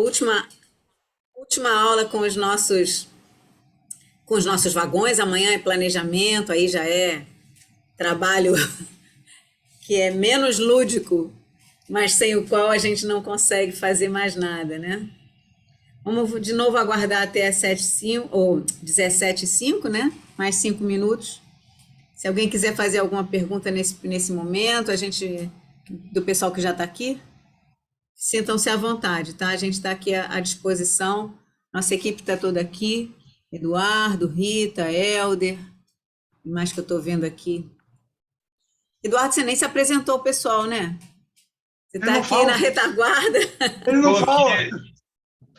Última, última aula com os nossos vagões. Amanhã é planejamento, aí já é trabalho que é menos lúdico, mas sem o qual a gente não consegue fazer mais nada, né? Vamos de novo aguardar até as 7h05, ou 17h05, né? Mais 5 minutos. Se alguém quiser fazer alguma pergunta nesse momento, do pessoal que já está aqui, sintam-se à vontade, tá? A gente está aqui à disposição. Nossa equipe está toda aqui. Eduardo, Rita, Helder, o mais que eu estou vendo aqui. Eduardo, você nem se apresentou ao pessoal, né? Você Ele está não aqui na fala. retaguarda. Ele não Estou fala. aqui, Ele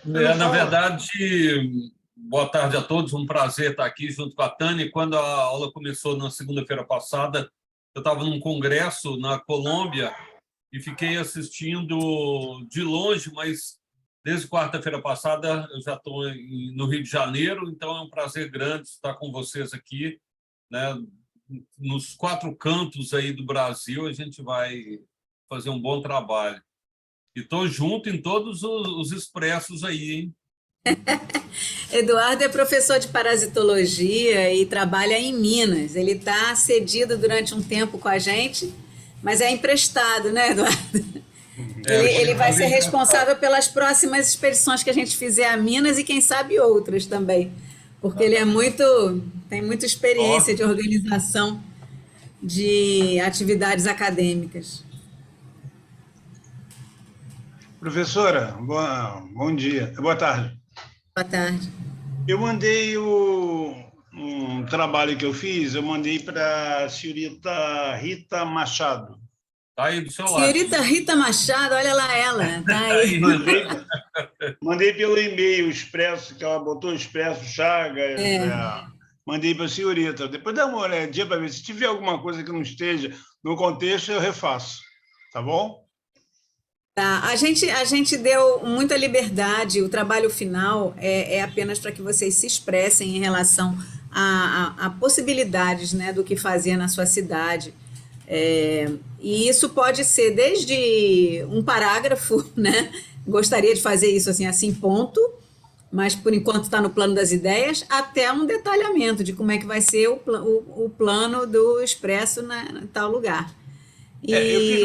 não na fala. verdade, boa tarde a todos, um prazer estar aqui junto com a Tânia. Quando a aula começou na segunda-feira passada, eu estava num congresso na Colômbia e fiquei assistindo de longe, mas desde quarta-feira passada eu já estou no Rio de Janeiro, então é um prazer grande estar com vocês aqui, né? Nos 4 cantos aí do Brasil, a gente vai fazer um bom trabalho. E estou junto em todos os expressos aí, hein? Eduardo é professor de parasitologia e trabalha em Minas. Ele está cedido durante um tempo com a gente, mas é emprestado, né, Eduardo? Eu Ele tive vai uma ser visita. responsável pelas próximas expedições que a gente fizer a Minas e quem sabe outras também, porque ele tem muita experiência Ó, de organização de atividades acadêmicas. Professora, bom dia. Boa tarde. Boa tarde. Eu mandei um trabalho que eu fiz, eu mandei para a senhorita Rita Machado. tá aí do seu lado. Senhorita Rita Machado, olha lá ela, tá Tá aí. aí. Mandei pelo e-mail expresso, que ela botou expresso Chagas. Mandei para a senhorita. Depois dá uma olhadinha para ver. Se tiver alguma coisa que não esteja no contexto, eu refaço. Tá bom? Tá, a gente deu muita liberdade, o trabalho final é apenas para que vocês se expressem em relação a possibilidades, né, do que fazer na sua cidade. E isso pode ser desde um parágrafo, né? Gostaria de fazer isso assim, ponto, mas por enquanto está no plano das ideias, até um detalhamento de como é que vai ser o plano do expresso em tal lugar. Eu fiz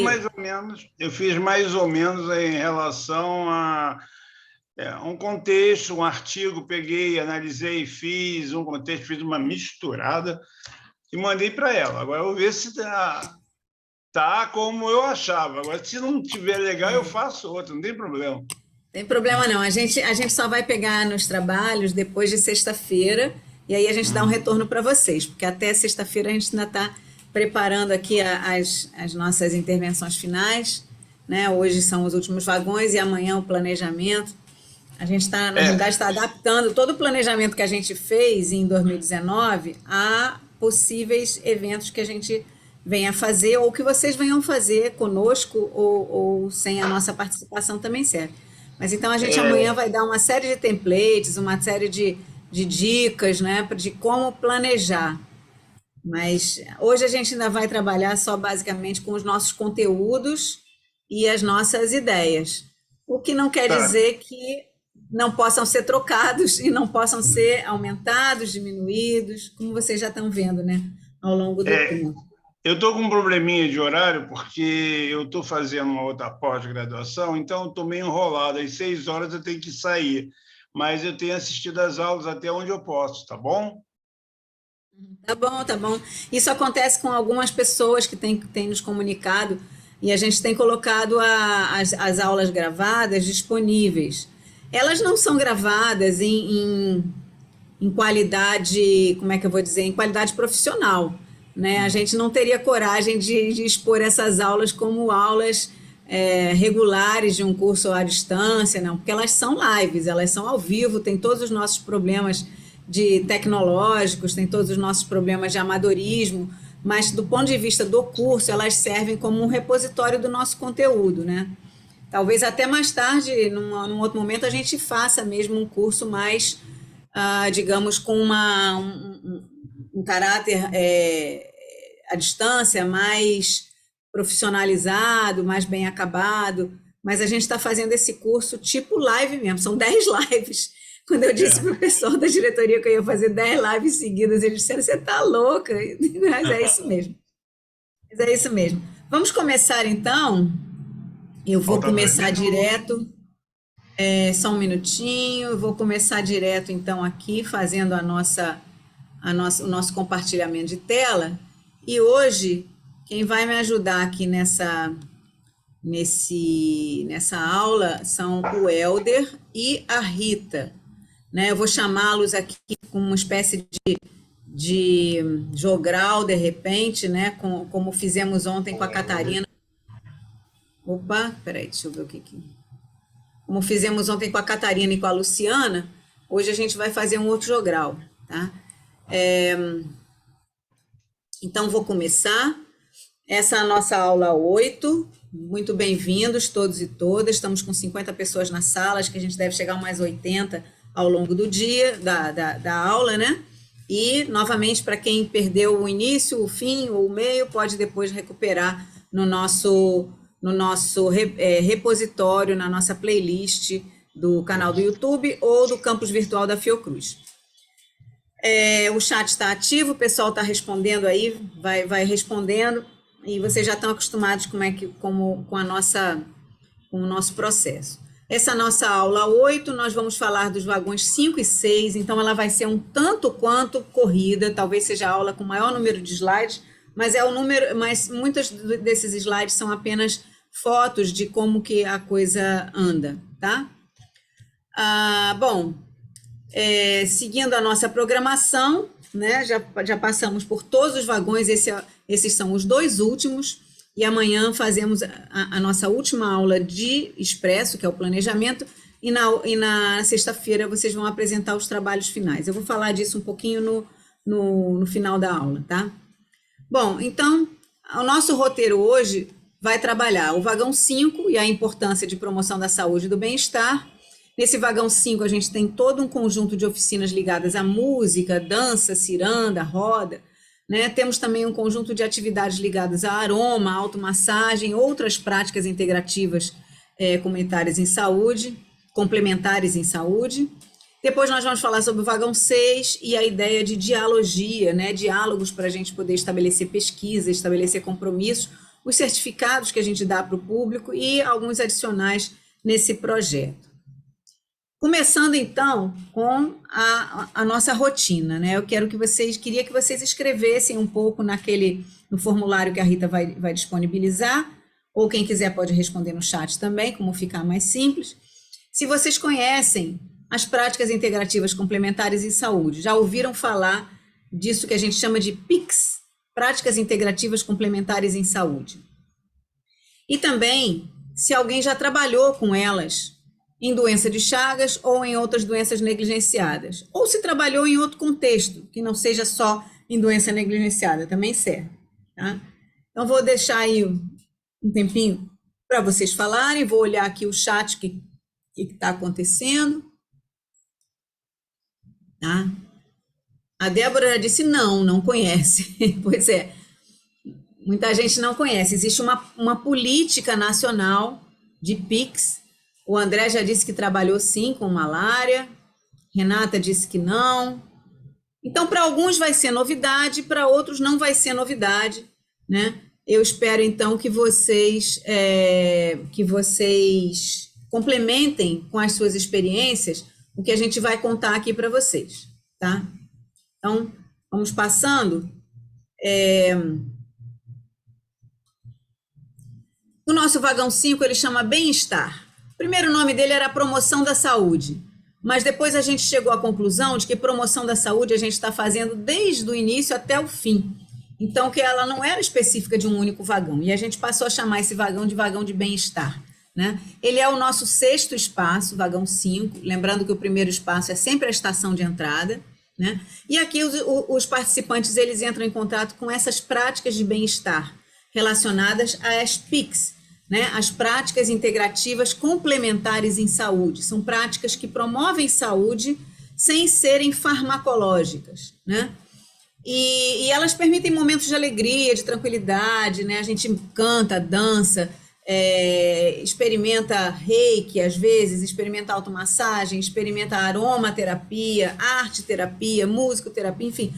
E mais ou menos em relação a um contexto, um artigo, peguei, analisei, fiz um contexto, fiz uma misturada e mandei para ela. Agora eu vou ver se tá como eu achava. Agora, se não tiver legal, eu faço outro, não tem problema. tem problema não, a gente só vai pegar nos trabalhos depois de sexta-feira e aí a gente dá um retorno para vocês, porque até sexta-feira a gente ainda está preparando aqui as nossas intervenções finais, né? Hoje são os últimos vagões e amanhã o planejamento. A gente está, na É, realidade, está adaptando todo o planejamento que a gente fez em 2019 a possíveis eventos que a gente venha fazer ou que vocês venham fazer conosco ou sem a nossa participação também serve. Mas então a gente amanhã vai dar uma série de templates, uma série de dicas, né, de como planejar. Mas hoje a gente ainda vai trabalhar só basicamente com os nossos conteúdos e as nossas ideias. O que não quer tá. dizer que não possam ser trocados e não possam ser aumentados, diminuídos, como vocês já estão vendo, né, ao longo do É, tempo. eu estou com um probleminha de horário, porque eu estou fazendo uma outra pós-graduação, então estou meio enrolado. Às 6 horas eu tenho que sair, mas eu tenho assistido às aulas até onde eu posso, tá bom? Tá bom, tá bom. Isso acontece com algumas pessoas que têm nos comunicado e a gente tem colocado as aulas gravadas disponíveis. Elas não são gravadas em qualidade, como é que eu vou dizer, em qualidade profissional, né? A gente não teria coragem de expor essas aulas como aulas regulares de um curso à distância, não, porque elas são lives, elas são ao vivo, tem todos os nossos problemas de tecnológicos, tem todos os nossos problemas de amadorismo, mas do ponto de vista do curso, elas servem como um repositório do nosso conteúdo, né? Talvez até mais tarde, num outro momento, a gente faça mesmo um curso mais, digamos, com um caráter à distância, mais profissionalizado, mais bem acabado, mas a gente está fazendo esse curso tipo live mesmo, são 10 lives. Quando eu disse para o pessoal da diretoria que eu ia fazer 10 lives seguidas, eles disseram, você está louca? Mas é isso mesmo. Mas é isso mesmo. Vamos começar então. Eu vou começar direto. Só um minutinho. Eu vou começar direto então aqui, fazendo o nosso compartilhamento de tela. E hoje, quem vai me ajudar aqui nessa aula são o Helder e a Rita. Né? Eu vou chamá-los aqui com uma espécie de jogral, de repente, né? Como fizemos ontem com a Catarina. Opa, peraí, deixa eu ver o que. Como fizemos ontem com a Catarina e com a Luciana, hoje a gente vai fazer um outro jogral, tá? Então, vou começar. Essa é a nossa aula 8. Muito bem-vindos todos e todas. Estamos com 50 pessoas na sala, acho que a gente deve chegar a mais 80 ao longo do dia, da aula, né? E, novamente, para quem perdeu o início, o fim ou o meio, pode depois recuperar no nosso repositório, na nossa playlist do canal do YouTube ou do campus virtual da Fiocruz. O chat está ativo, o pessoal está respondendo aí, vai respondendo, e vocês já estão acostumados com o nosso processo. Essa nossa aula 8, nós vamos falar dos vagões 5 e 6, então ela vai ser um tanto quanto corrida, talvez seja a aula com maior número de slides, mas muitos desses slides são apenas fotos de como que a coisa anda, tá? Seguindo a nossa programação, né, já passamos por todos os vagões, esses são os 2 últimos, e amanhã fazemos a nossa última aula de expresso, que é o planejamento, e na sexta-feira vocês vão apresentar os trabalhos finais. Eu vou falar disso um pouquinho no final da aula, tá? Bom, então, o nosso roteiro hoje vai trabalhar o vagão 5 e a importância de promoção da saúde e do bem-estar. Nesse vagão 5, a gente tem todo um conjunto de oficinas ligadas à música, dança, ciranda, roda, né? Temos também um conjunto de atividades ligadas a aroma, automassagem, outras práticas integrativas comunitárias em saúde, complementares em saúde. Depois nós vamos falar sobre o vagão 6 e a ideia de dialogia, né? Diálogos para a gente poder estabelecer pesquisa, estabelecer compromissos, os certificados que a gente dá para o público e alguns adicionais nesse projeto. Começando, então, com a nossa rotina, né? Queria que vocês escrevessem um pouco no formulário que a Rita vai disponibilizar, ou quem quiser pode responder no chat também, como ficar mais simples. Se vocês conhecem as práticas integrativas complementares em saúde, já ouviram falar disso que a gente chama de PICS, Práticas Integrativas Complementares em Saúde. E também, se alguém já trabalhou com elas, em doença de Chagas ou em outras doenças negligenciadas, ou se trabalhou em outro contexto, que não seja só em doença negligenciada, também serve, tá? Então, vou deixar aí um tempinho para vocês falarem, vou olhar aqui o chat, o que está acontecendo, tá? A Débora já disse não conhece, pois é, muita gente não conhece, existe uma política nacional de PICS. O André já disse que trabalhou sim com malária, Renata disse que não. Então, para alguns vai ser novidade, para outros não vai ser novidade, né? Eu espero, então, que vocês complementem com as suas experiências o que a gente vai contar aqui para vocês, tá? Então, vamos passando. O nosso vagão 5, ele chama bem-estar. O primeiro nome dele era promoção da saúde, mas depois a gente chegou à conclusão de que promoção da saúde a gente está fazendo desde o início até o fim. Então, que ela não era específica de um único vagão, e a gente passou a chamar esse vagão de bem-estar, né? Ele é o nosso 6º espaço, vagão 5, lembrando que o primeiro espaço é sempre a estação de entrada, né? E aqui os participantes, eles entram em contato com essas práticas de bem-estar relacionadas às PICS, né, as práticas integrativas complementares em saúde. São práticas que promovem saúde sem serem farmacológicas, né? E elas permitem momentos de alegria, de tranquilidade, né? A gente canta, dança, experimenta reiki, às vezes, experimenta automassagem, experimenta aromaterapia, arte-terapia, musicoterapia, enfim,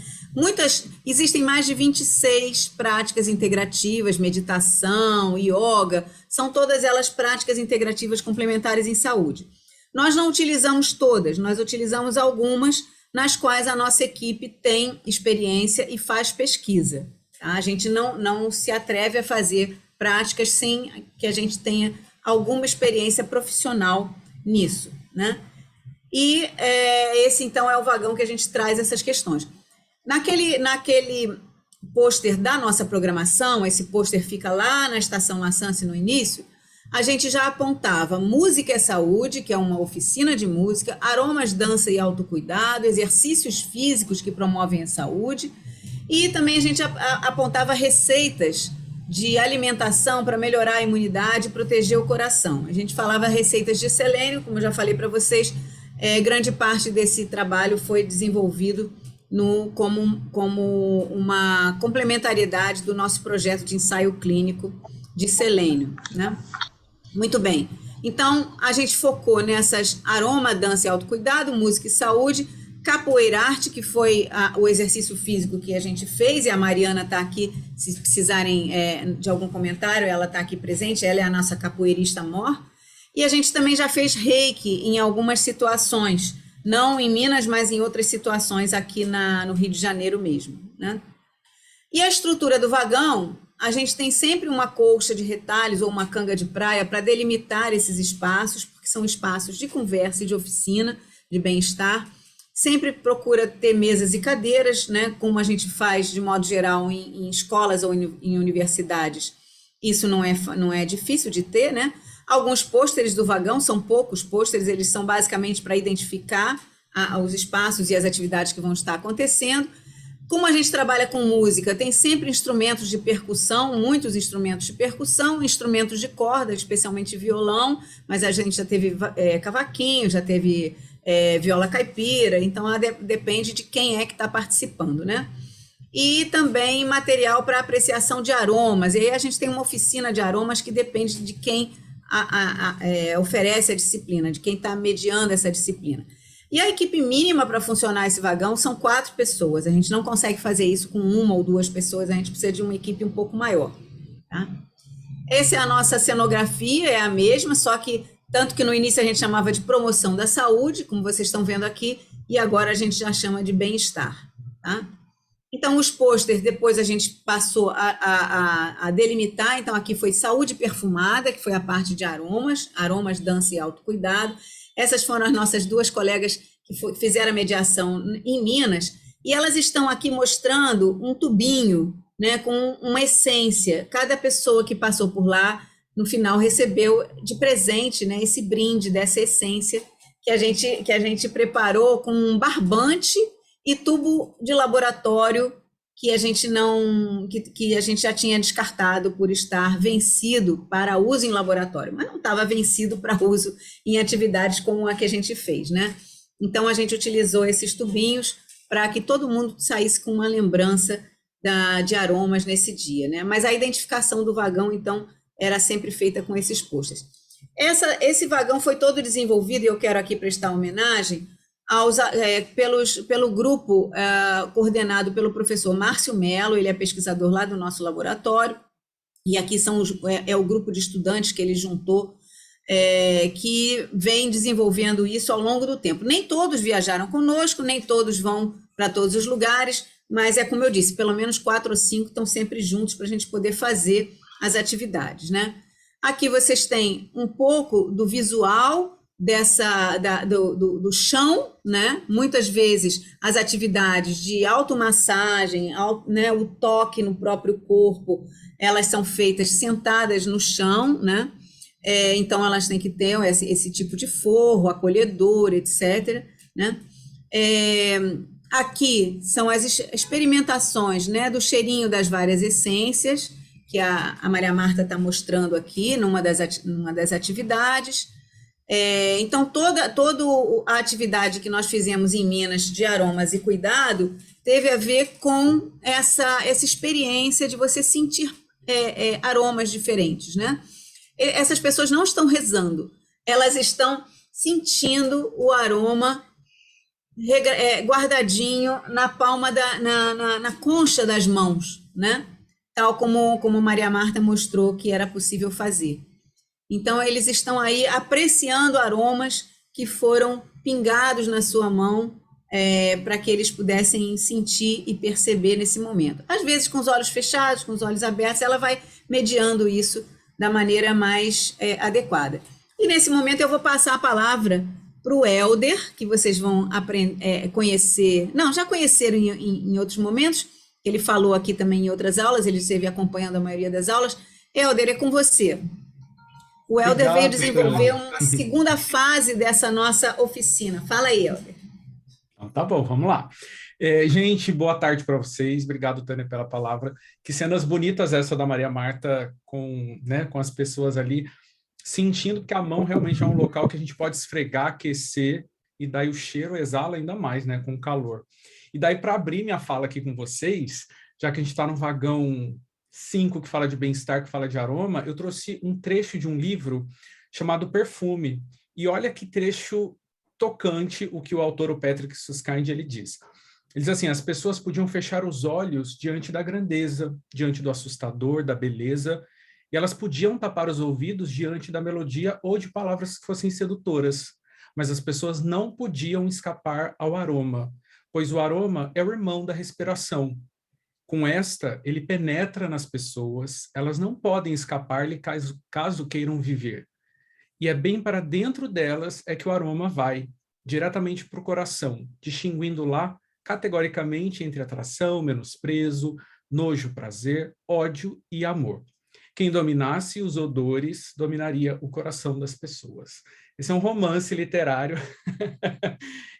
existem mais de 26 práticas integrativas, meditação, yoga, são todas elas práticas integrativas complementares em saúde. Nós não utilizamos todas, nós utilizamos algumas nas quais a nossa equipe tem experiência e faz pesquisa. Tá? A gente não se atreve a fazer práticas sem que a gente tenha alguma experiência profissional nisso, né? E esse, então, é o vagão que a gente traz essas questões. Naquele pôster da nossa programação, esse pôster fica lá na Estação Laçance no início, a gente já apontava Música é Saúde, que é uma oficina de música, aromas, dança e autocuidado, exercícios físicos que promovem a saúde, e também a gente apontava receitas de alimentação para melhorar a imunidade e proteger o coração. A gente falava receitas de selênio, como eu já falei para vocês, grande parte desse trabalho foi desenvolvido como uma complementariedade do nosso projeto de ensaio clínico de selênio, né? Muito bem. Então, a gente focou nessas aroma, dança e autocuidado, música e saúde, capoeira arte, que foi o exercício físico que a gente fez, e a Mariana está aqui, se precisarem de algum comentário, ela está aqui presente, ela é a nossa capoeirista mor. E a gente também já fez reiki em algumas situações, não em Minas, mas em outras situações aqui no Rio de Janeiro mesmo, né? E a estrutura do vagão, a gente tem sempre uma colcha de retalhos ou uma canga de praia para delimitar esses espaços, porque são espaços de conversa e de oficina, de bem-estar. Sempre procura ter mesas e cadeiras, né, como a gente faz de modo geral em escolas ou em universidades. Isso não é difícil de ter, né? Alguns pôsteres do vagão, são poucos pôsteres, eles são basicamente para identificar os espaços e as atividades que vão estar acontecendo. Como a gente trabalha com música, tem sempre instrumentos de percussão, muitos instrumentos de percussão, instrumentos de corda, especialmente violão, mas a gente já teve cavaquinho, já teve viola caipira, então depende de quem é que está participando, né? E também material para apreciação de aromas, e aí a gente tem uma oficina de aromas que depende de quem oferece a disciplina, de quem está mediando essa disciplina. E a equipe mínima para funcionar esse vagão são 4 pessoas. A gente não consegue fazer isso com 1 ou 2 pessoas, a gente precisa de uma equipe um pouco maior. Tá? Essa é a nossa cenografia, é a mesma, só que tanto que no início a gente chamava de promoção da saúde, como vocês estão vendo aqui, e agora a gente já chama de bem-estar. Tá? Então, os pôsteres, depois a gente passou a delimitar, então aqui foi saúde perfumada, que foi a parte de aromas, dança e autocuidado. Essas foram as nossas 2 colegas que fizeram a mediação em Minas, e elas estão aqui mostrando um tubinho, né, com uma essência. Cada pessoa que passou por lá, no final, recebeu de presente, né, esse brinde dessa essência que a gente preparou com um barbante e tubo de laboratório que a gente já tinha descartado por estar vencido para uso em laboratório, mas não estava vencido para uso em atividades como a que a gente fez, né? Então, a gente utilizou esses tubinhos para que todo mundo saísse com uma lembrança de aromas nesse dia, né? Mas a identificação do vagão, então, era sempre feita com esses posters. Esse vagão foi todo desenvolvido, e eu quero aqui prestar homenagem pelo grupo coordenado pelo professor Márcio Mello, ele é pesquisador lá do nosso laboratório, e aqui é o grupo de estudantes que ele juntou, que vem desenvolvendo isso ao longo do tempo. Nem todos viajaram conosco, nem todos vão para todos os lugares, mas como eu disse, pelo menos 4 ou 5 estão sempre juntos para a gente poder fazer as atividades, né? Aqui vocês têm um pouco do visual do chão, né? Muitas vezes as atividades de automassagem, né? O toque no próprio corpo, elas são feitas sentadas no chão, né? Então elas têm que ter esse tipo de forro, acolhedor, etc., né? Aqui são as experimentações, né, do cheirinho das várias essências, que a Maria Marta está mostrando aqui numa das atividades. Então, toda a atividade que nós fizemos em Minas de aromas e cuidado teve a ver com essa experiência de você sentir aromas diferentes, né? essas pessoas não estão rezando, elas estão sentindo o aroma guardadinho na palma na concha das mãos, né? Tal como Maria Marta mostrou que era possível fazer. Então, eles estão aí apreciando aromas que foram pingados na sua mão, para que eles pudessem sentir e perceber nesse momento. Às vezes, com os olhos fechados, com os olhos abertos, ela vai mediando isso da maneira mais adequada. E nesse momento eu vou passar a palavra para o Helder, que vocês vão conhecer, não, já conheceram em outros momentos, ele falou aqui também em outras aulas, ele esteve acompanhando a maioria das aulas. Helder, é com você. O Helder veio desenvolver uma segunda fase dessa nossa oficina. Fala aí, Helder. Então, tá bom, vamos lá. Gente, boa tarde para vocês. Obrigado, Tânia, pela palavra. Que cenas bonitas essa da Maria Marta com as pessoas ali, sentindo que a mão realmente é um local que a gente pode esfregar, aquecer, e daí o cheiro exala ainda mais, né, com o calor. E daí, para abrir minha fala aqui com vocês, já que a gente está no vagão 5, que fala de bem-estar, que fala de aroma, eu trouxe um trecho de um livro chamado Perfume. E olha que trecho tocante o que o autor, o Patrick Susskind, ele diz. Ele diz assim: as pessoas podiam fechar os olhos diante da grandeza, diante do assustador, da beleza, e elas podiam tapar os ouvidos diante da melodia ou de palavras que fossem sedutoras, mas as pessoas não podiam escapar ao aroma, pois o aroma é o irmão da respiração. Com esta, ele penetra nas pessoas, elas não podem escapar-lhe caso queiram viver. E é bem para dentro delas é que o aroma vai, diretamente para o coração, distinguindo lá categoricamente entre atração, menosprezo, nojo, prazer, ódio e amor. Quem dominasse os odores, dominaria o coração das pessoas. Esse é um romance literário.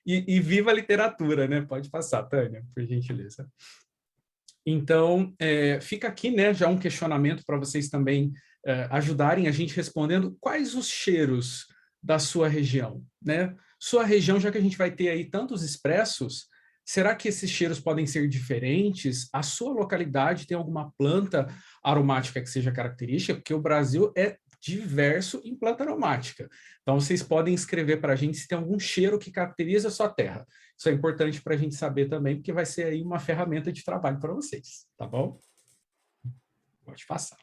e viva a literatura, né? Pode passar, Tânia, por gentileza. Então, fica aqui, né, já um questionamento para vocês também ajudarem a gente respondendo quais os cheiros da sua região, né? Sua região, já que a gente vai ter aí tantos expressos, será que esses cheiros podem ser diferentes? A sua localidade tem alguma planta aromática que seja característica? Porque o Brasil é diverso em planta aromática. Então, vocês podem escrever para a gente se tem algum cheiro que caracteriza a sua terra. Isso é importante para a gente saber também, porque vai ser aí uma ferramenta de trabalho para vocês, tá bom? Pode passar.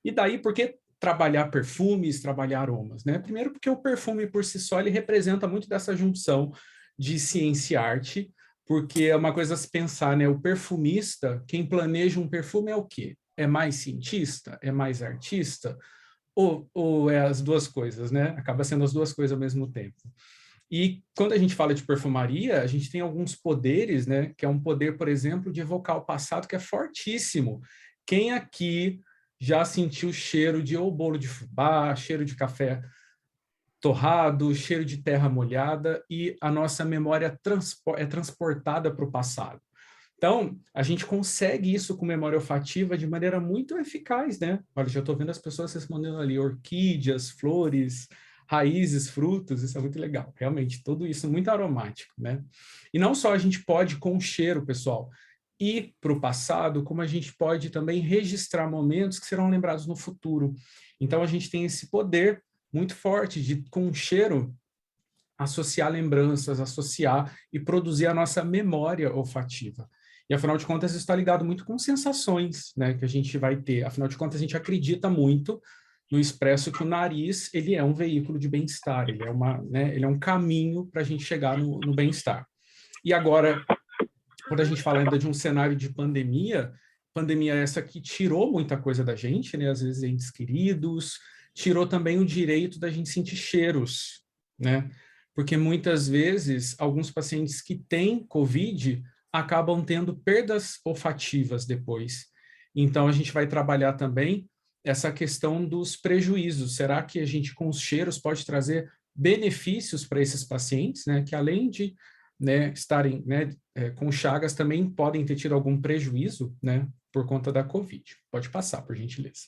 E daí, por que trabalhar perfumes, trabalhar aromas, né? Primeiro, porque o perfume por si só, ele representa muito dessa junção de ciência e arte, porque é uma coisa a se pensar, né? O perfumista, quem planeja um perfume é o quê? É mais cientista? É mais artista? Ou é as duas coisas, né? Acaba sendo as duas coisas ao mesmo tempo. E quando a gente fala de perfumaria, a gente tem alguns poderes, né? Que é um poder, por exemplo, de evocar o passado, que é fortíssimo. Quem aqui já sentiu cheiro de ou bolo de fubá, cheiro de café torrado, cheiro de terra molhada, e a nossa memória é transportada para o passado. Então, a gente consegue isso com memória olfativa de maneira muito eficaz, né? Olha, já estou vendo as pessoas respondendo ali, orquídeas, flores, raízes, frutos, isso é muito legal. Realmente, tudo isso muito aromático, né? E não só a gente pode, com o cheiro, pessoal, ir para o passado, como a gente pode também registrar momentos que serão lembrados no futuro. Então, a gente tem esse poder muito forte de, com o cheiro, associar lembranças, associar e produzir a nossa memória olfativa. E, afinal de contas, isso está ligado muito com sensações, né, que a gente vai ter. Afinal de contas, a gente acredita muito no expresso que o nariz, ele é um veículo de bem-estar, ele é um caminho para a gente chegar no bem-estar. E agora, quando a gente fala ainda de um cenário de pandemia essa que tirou muita coisa da gente, né, às vezes entes queridos, tirou também o direito da gente sentir cheiros, né, porque muitas vezes alguns pacientes que têm COVID acabam tendo perdas olfativas depois. Então, a gente vai trabalhar também essa questão dos prejuízos. Será que a gente, com os cheiros, pode trazer benefícios para esses pacientes, né, que além de, né, estarem, né, com chagas, também podem ter tido algum prejuízo, né, por conta da COVID. Pode passar, por gentileza.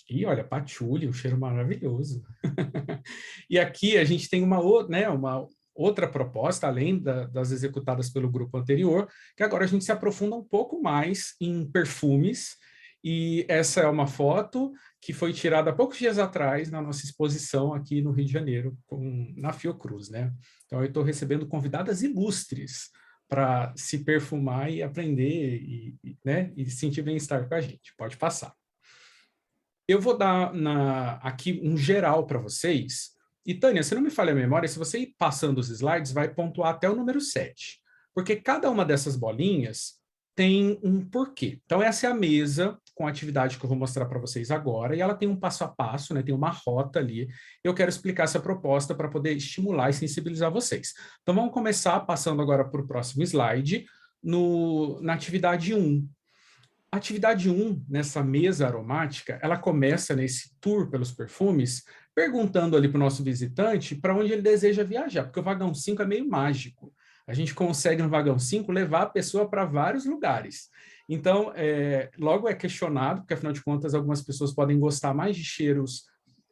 E olha, patchouli, um cheiro maravilhoso. E aqui a gente tem uma outra proposta, além das executadas pelo grupo anterior, que agora a gente se aprofunda um pouco mais em perfumes E essa é uma foto que foi tirada há poucos dias atrás na nossa exposição aqui no Rio de Janeiro, na Fiocruz, né? Então, eu estou recebendo convidadas ilustres para se perfumar e aprender né, e sentir bem-estar com a gente. Pode passar. Eu vou dar aqui um geral para vocês. E, Tânia, se não me falha a memória, se você ir passando os slides, vai pontuar até o número 7. Porque cada uma dessas bolinhas tem um porquê. Então, essa é a mesa com a atividade que eu vou mostrar para vocês agora, e ela tem um passo a passo, né? Tem uma rota ali. Eu quero explicar essa proposta para poder estimular e sensibilizar vocês. Então, vamos começar passando agora para o próximo slide, na atividade 1. A atividade 1, nessa mesa aromática, ela começa nesse tour pelos perfumes, perguntando ali para o nosso visitante para onde ele deseja viajar, porque o vagão 5 é meio mágico. A gente consegue no vagão 5 levar a pessoa para vários lugares. Então, logo é questionado, porque afinal de contas algumas pessoas podem gostar mais de cheiros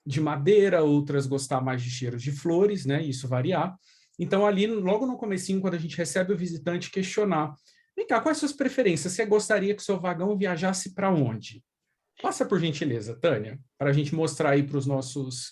de madeira, outras gostar mais de cheiros de flores, né? Isso variar. Então, ali, logo no comecinho, quando a gente recebe o visitante, questionar: vem cá, quais suas preferências? Você gostaria que o seu vagão viajasse para onde? Passa por gentileza, Tânia, para a gente mostrar aí para os nossos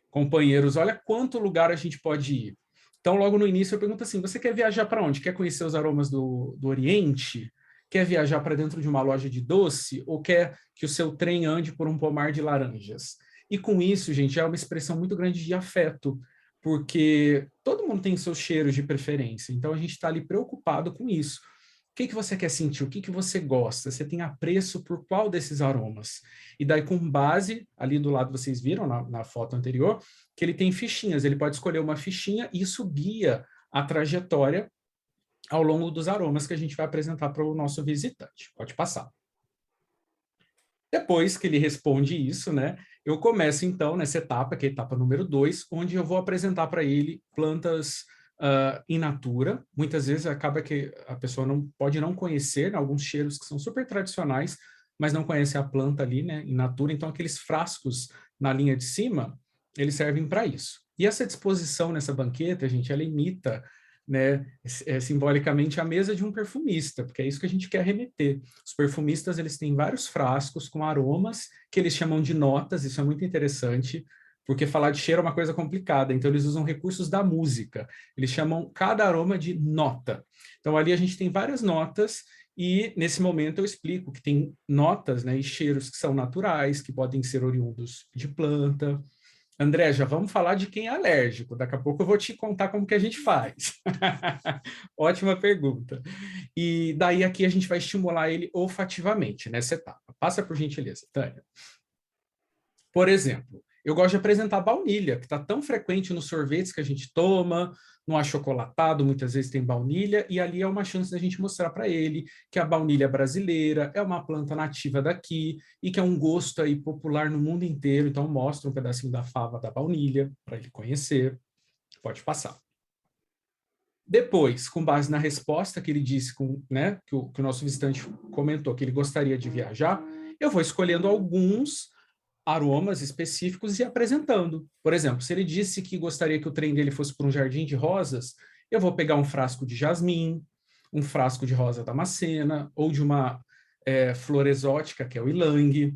companheiros, olha quanto lugar a gente pode ir. Então, logo no início, eu pergunto assim: você quer viajar para onde? Quer conhecer os aromas do Oriente? Quer viajar para dentro de uma loja de doce? Ou quer que o seu trem ande por um pomar de laranjas? E com isso, gente, é uma expressão muito grande de afeto, porque todo mundo tem seus cheiros de preferência. Então, a gente está ali preocupado com isso. O que você quer sentir? O que você gosta? Você tem apreço por qual desses aromas? E daí, com base, ali do lado vocês viram na foto anterior, que ele tem fichinhas. Ele pode escolher uma fichinha e isso guia a trajetória ao longo dos aromas que a gente vai apresentar para o nosso visitante. Pode passar. Depois que ele responde isso, né, eu começo então nessa etapa, que é a etapa número 2, onde eu vou apresentar para ele plantas in natura. Muitas vezes acaba que a pessoa pode não conhecer, né, alguns cheiros que são super tradicionais, mas não conhece a planta ali, né, in natura. Então, aqueles frascos na linha de cima, eles servem para isso. E essa disposição nessa banqueta, gente, ela imita, né, simbolicamente a mesa de um perfumista, porque é isso que a gente quer remeter. Os perfumistas, eles têm vários frascos com aromas que eles chamam de notas. Isso é muito interessante, porque falar de cheiro é uma coisa complicada, então eles usam recursos da música. Eles chamam cada aroma de nota. Então ali a gente tem várias notas, e nesse momento eu explico que tem notas, né, e cheiros que são naturais, que podem ser oriundos de planta. André, já vamos falar de quem é alérgico. Daqui a pouco eu vou te contar como que a gente faz. Ótima pergunta. E daí aqui a gente vai estimular ele olfativamente nessa etapa. Passa por gentileza, Tânia. Por exemplo, eu gosto de apresentar a baunilha, que está tão frequente nos sorvetes que a gente toma, no achocolatado, muitas vezes tem baunilha, e ali é uma chance da gente mostrar para ele que a baunilha brasileira é uma planta nativa daqui e que é um gosto aí popular no mundo inteiro. Então, mostra um pedacinho da fava da baunilha para ele conhecer. Pode passar. Depois, com base na resposta que ele disse, né, que o nosso visitante comentou que ele gostaria de viajar, eu vou escolhendo alguns aromas específicos e apresentando. Por exemplo, se ele disse que gostaria que o trem dele fosse para um jardim de rosas, eu vou pegar um frasco de jasmim, um frasco de rosa damascena, ou de uma flor exótica, que é o ylang.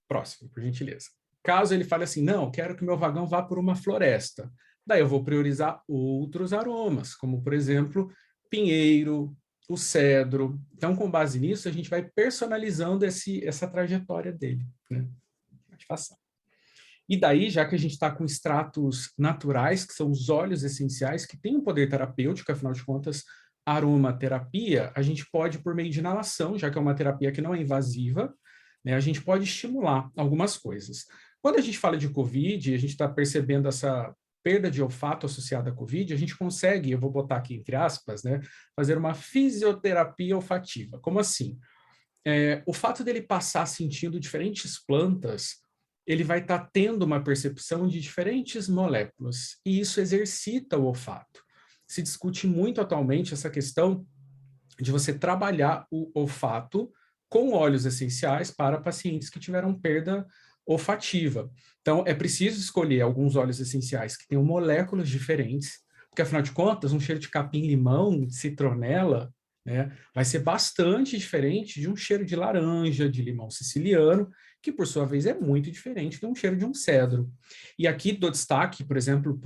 Próximo, por gentileza. Caso ele fale assim: não, quero que meu vagão vá por uma floresta, daí eu vou priorizar outros aromas, como, por exemplo, pinheiro, o cedro. Então, com base nisso, a gente vai personalizando essa trajetória dele, né? E daí, já que a gente está com extratos naturais, que são os óleos essenciais, que têm um poder terapêutico, afinal de contas, aromaterapia, a gente pode, por meio de inalação, já que é uma terapia que não é invasiva, né, a gente pode estimular algumas coisas. Quando a gente fala de COVID, a gente está percebendo essa perda de olfato associada à COVID, a gente consegue, eu vou botar aqui entre aspas, né, fazer uma fisioterapia olfativa. Como assim? O fato dele passar sentindo diferentes plantas, ele vai estar tendo uma percepção de diferentes moléculas, e isso exercita o olfato. Se discute muito atualmente essa questão de você trabalhar o olfato com óleos essenciais para pacientes que tiveram perda olfativa. Então, é preciso escolher alguns óleos essenciais que tenham moléculas diferentes, porque, afinal de contas, um cheiro de capim-limão, citronela, né? Vai ser bastante diferente de um cheiro de laranja, de limão siciliano, que por sua vez é muito diferente de um cheiro de um cedro. E aqui dou destaque, por exemplo,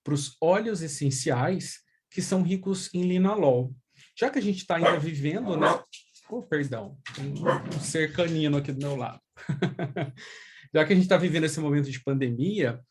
para os óleos essenciais que são ricos em linalol. Já que a gente está ainda vivendo, né? Oh, perdão, tem um ser canino aqui do meu lado. Já que a gente está vivendo esse momento de pandemia,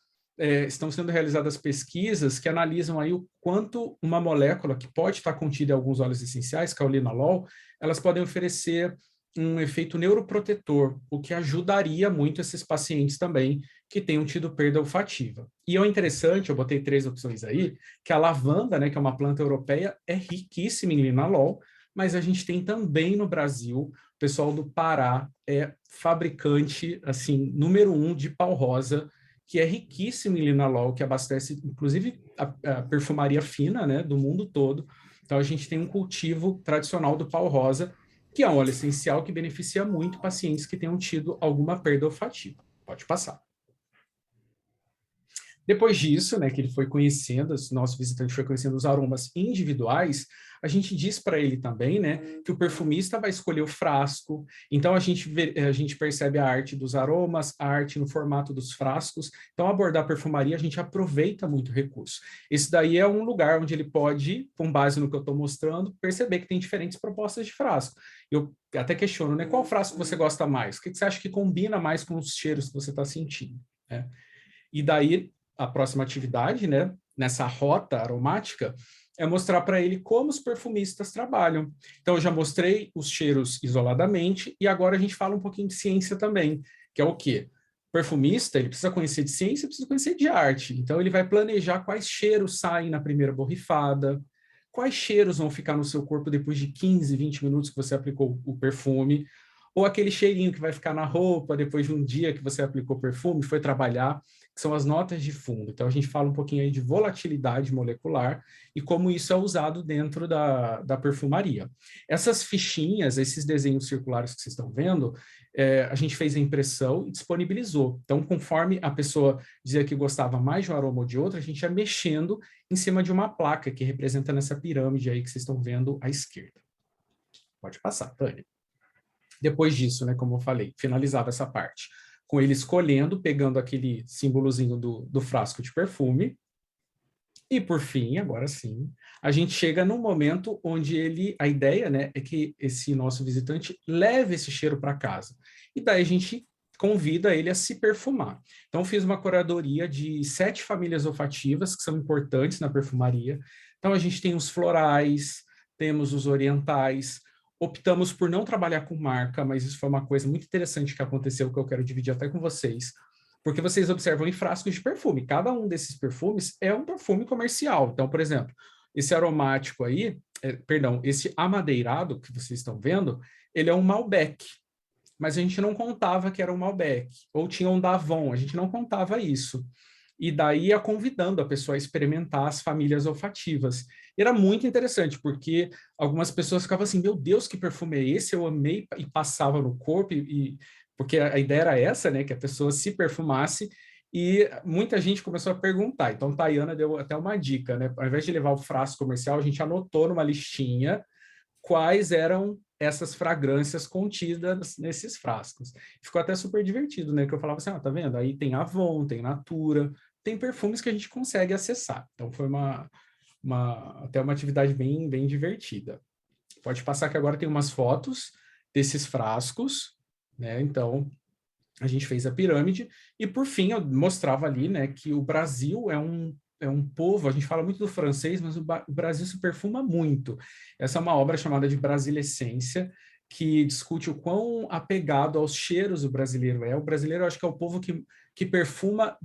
estão sendo realizadas pesquisas que analisam aí o quanto uma molécula que pode estar contida em alguns óleos essenciais, que é o linalol, elas podem oferecer um efeito neuroprotetor, o que ajudaria muito esses pacientes também que tenham tido perda olfativa. E o interessante, eu botei 3 opções aí, que a lavanda, né, que é uma planta europeia, é riquíssima em linalol, mas a gente tem também no Brasil, o pessoal do Pará é fabricante, assim, número 1 de pau rosa, que é riquíssimo em linalol, que abastece, inclusive, a perfumaria fina, né, do mundo todo. Então, a gente tem um cultivo tradicional do pau rosa, que é um óleo essencial que beneficia muito pacientes que tenham tido alguma perda olfativa. Pode passar. Depois disso, né, que ele foi conhecendo, nosso visitante foi conhecendo os aromas individuais, a gente diz para ele também, né, que o perfumista vai escolher o frasco. Então a gente percebe a arte dos aromas, a arte no formato dos frascos. Então abordar a perfumaria a gente aproveita muito o recurso. Esse daí é um lugar onde ele pode, com base no que eu estou mostrando, perceber que tem diferentes propostas de frasco. Eu até questiono, né, qual frasco você gosta mais? O que você acha que combina mais com os cheiros que você está sentindo? Né? E daí a próxima atividade, né, nessa rota aromática, é mostrar para ele como os perfumistas trabalham. Então, eu já mostrei os cheiros isoladamente, e agora a gente fala um pouquinho de ciência também, que é o quê? O perfumista, ele precisa conhecer de ciência, precisa conhecer de arte. Então, ele vai planejar quais cheiros saem na primeira borrifada, quais cheiros vão ficar no seu corpo depois de 15, 20 minutos que você aplicou o perfume, ou aquele cheirinho que vai ficar na roupa depois de um dia que você aplicou perfume, foi trabalhar, que são as notas de fundo. Então, a gente fala um pouquinho aí de volatilidade molecular e como isso é usado dentro da perfumaria. Essas fichinhas, esses desenhos circulares que vocês estão vendo, a gente fez a impressão e disponibilizou. Então, conforme a pessoa dizia que gostava mais de um aroma ou de outro, a gente ia mexendo em cima de uma placa que representa nessa pirâmide aí que vocês estão vendo à esquerda. Pode passar, Tânia. Depois disso, né, como eu falei, finalizava essa parte com ele escolhendo, pegando aquele símbolozinho do frasco de perfume. E, por fim, agora sim, a gente chega num momento onde a ideia, né, é que esse nosso visitante leve esse cheiro para casa. E daí a gente convida ele a se perfumar. Então, fiz uma curadoria de 7 famílias olfativas que são importantes na perfumaria. Então, a gente tem os florais, temos os orientais. Optamos por não trabalhar com marca, mas isso foi uma coisa muito interessante que aconteceu, que eu quero dividir até com vocês, porque vocês observam em frascos de perfume. Cada um desses perfumes é um perfume comercial. Então, por exemplo, esse aromático aí, esse amadeirado que vocês estão vendo, ele é um Malbec, mas a gente não contava que era um Malbec. Ou tinha um Davon, a gente não contava isso. E daí ia convidando a pessoa a experimentar as famílias olfativas. E era muito interessante, porque algumas pessoas ficavam assim, meu Deus, que perfume é esse? Eu amei, e passava no corpo, porque a ideia era essa, né, que a pessoa se perfumasse, e muita gente começou a perguntar. Então, Tayana deu até uma dica, né? Ao invés de levar o frasco comercial, a gente anotou numa listinha quais eram essas fragrâncias contidas nesses frascos. Ficou até super divertido, né? Que eu falava assim, tá vendo? Aí tem Avon, tem Natura, tem perfumes que a gente consegue acessar. Então foi até uma atividade bem, bem divertida. Pode passar que agora tem umas fotos desses frascos, né? Então a gente fez a pirâmide e por fim eu mostrava ali, né, que o Brasil é um povo, a gente fala muito do francês, mas o Brasil se perfuma muito. Essa é uma obra chamada de Brasilescência, que discute o quão apegado aos cheiros o brasileiro é. O brasileiro, eu acho que é o povo que perfuma,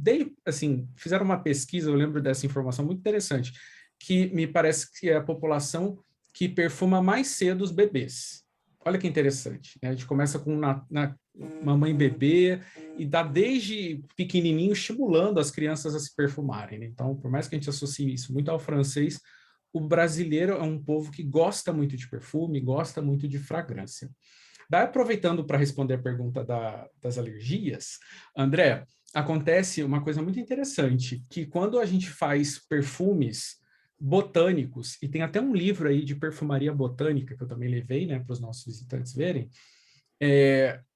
assim, fizeram uma pesquisa, eu lembro dessa informação muito interessante, que me parece que é a população que perfuma mais cedo os bebês. Olha que interessante, né? A gente começa com mamãe bebê e dá desde pequenininho estimulando as crianças a se perfumarem, né? Então, por mais que a gente associe isso muito ao francês, o brasileiro é um povo que gosta muito de perfume, gosta muito de fragrância. Daí, aproveitando para responder a pergunta das alergias, André, acontece uma coisa muito interessante, que quando a gente faz perfumes botânicos, e tem até um livro aí de perfumaria botânica, que eu também levei, né, para os nossos visitantes verem,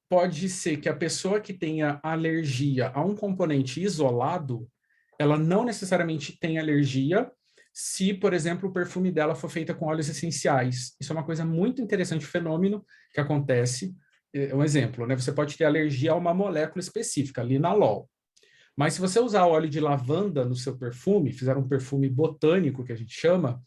pode ser que a pessoa que tenha alergia a um componente isolado, ela não necessariamente tem alergia se, por exemplo, o perfume dela for feito com óleos essenciais. Isso é uma coisa muito interessante, um fenômeno que acontece. Um exemplo, né? Você pode ter alergia a uma molécula específica, linalol. Mas se você usar óleo de lavanda no seu perfume, fizer um perfume botânico, que a gente chama,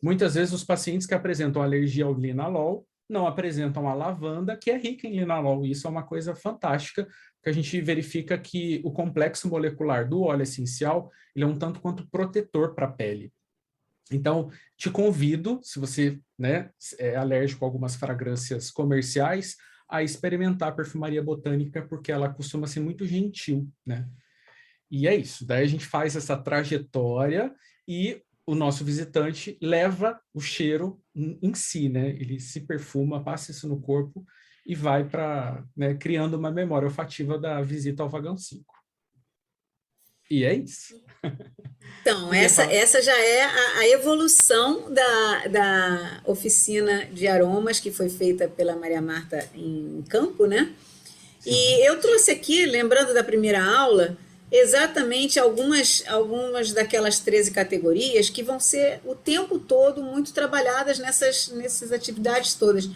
muitas vezes os pacientes que apresentam alergia ao linalol não apresentam a lavanda, que é rica em linalol. E isso é uma coisa fantástica, que a gente verifica que o complexo molecular do óleo essencial, ele é um tanto quanto protetor para a pele. Então, te convido, se você, né, é alérgico a algumas fragrâncias comerciais, a experimentar a perfumaria botânica, porque ela costuma ser muito gentil, né? E é isso. Daí a gente faz essa trajetória e o nosso visitante leva o cheiro em si, né? Ele se perfuma, passa isso no corpo e vai para, né, criando uma memória olfativa da visita ao vagão 5. E é isso. Então, essa já é a evolução da oficina de aromas que foi feita pela Maria Marta em Campo, né? Sim. E eu trouxe aqui, lembrando da primeira aula, exatamente algumas daquelas 13 categorias que vão ser o tempo todo muito trabalhadas nessas atividades todas.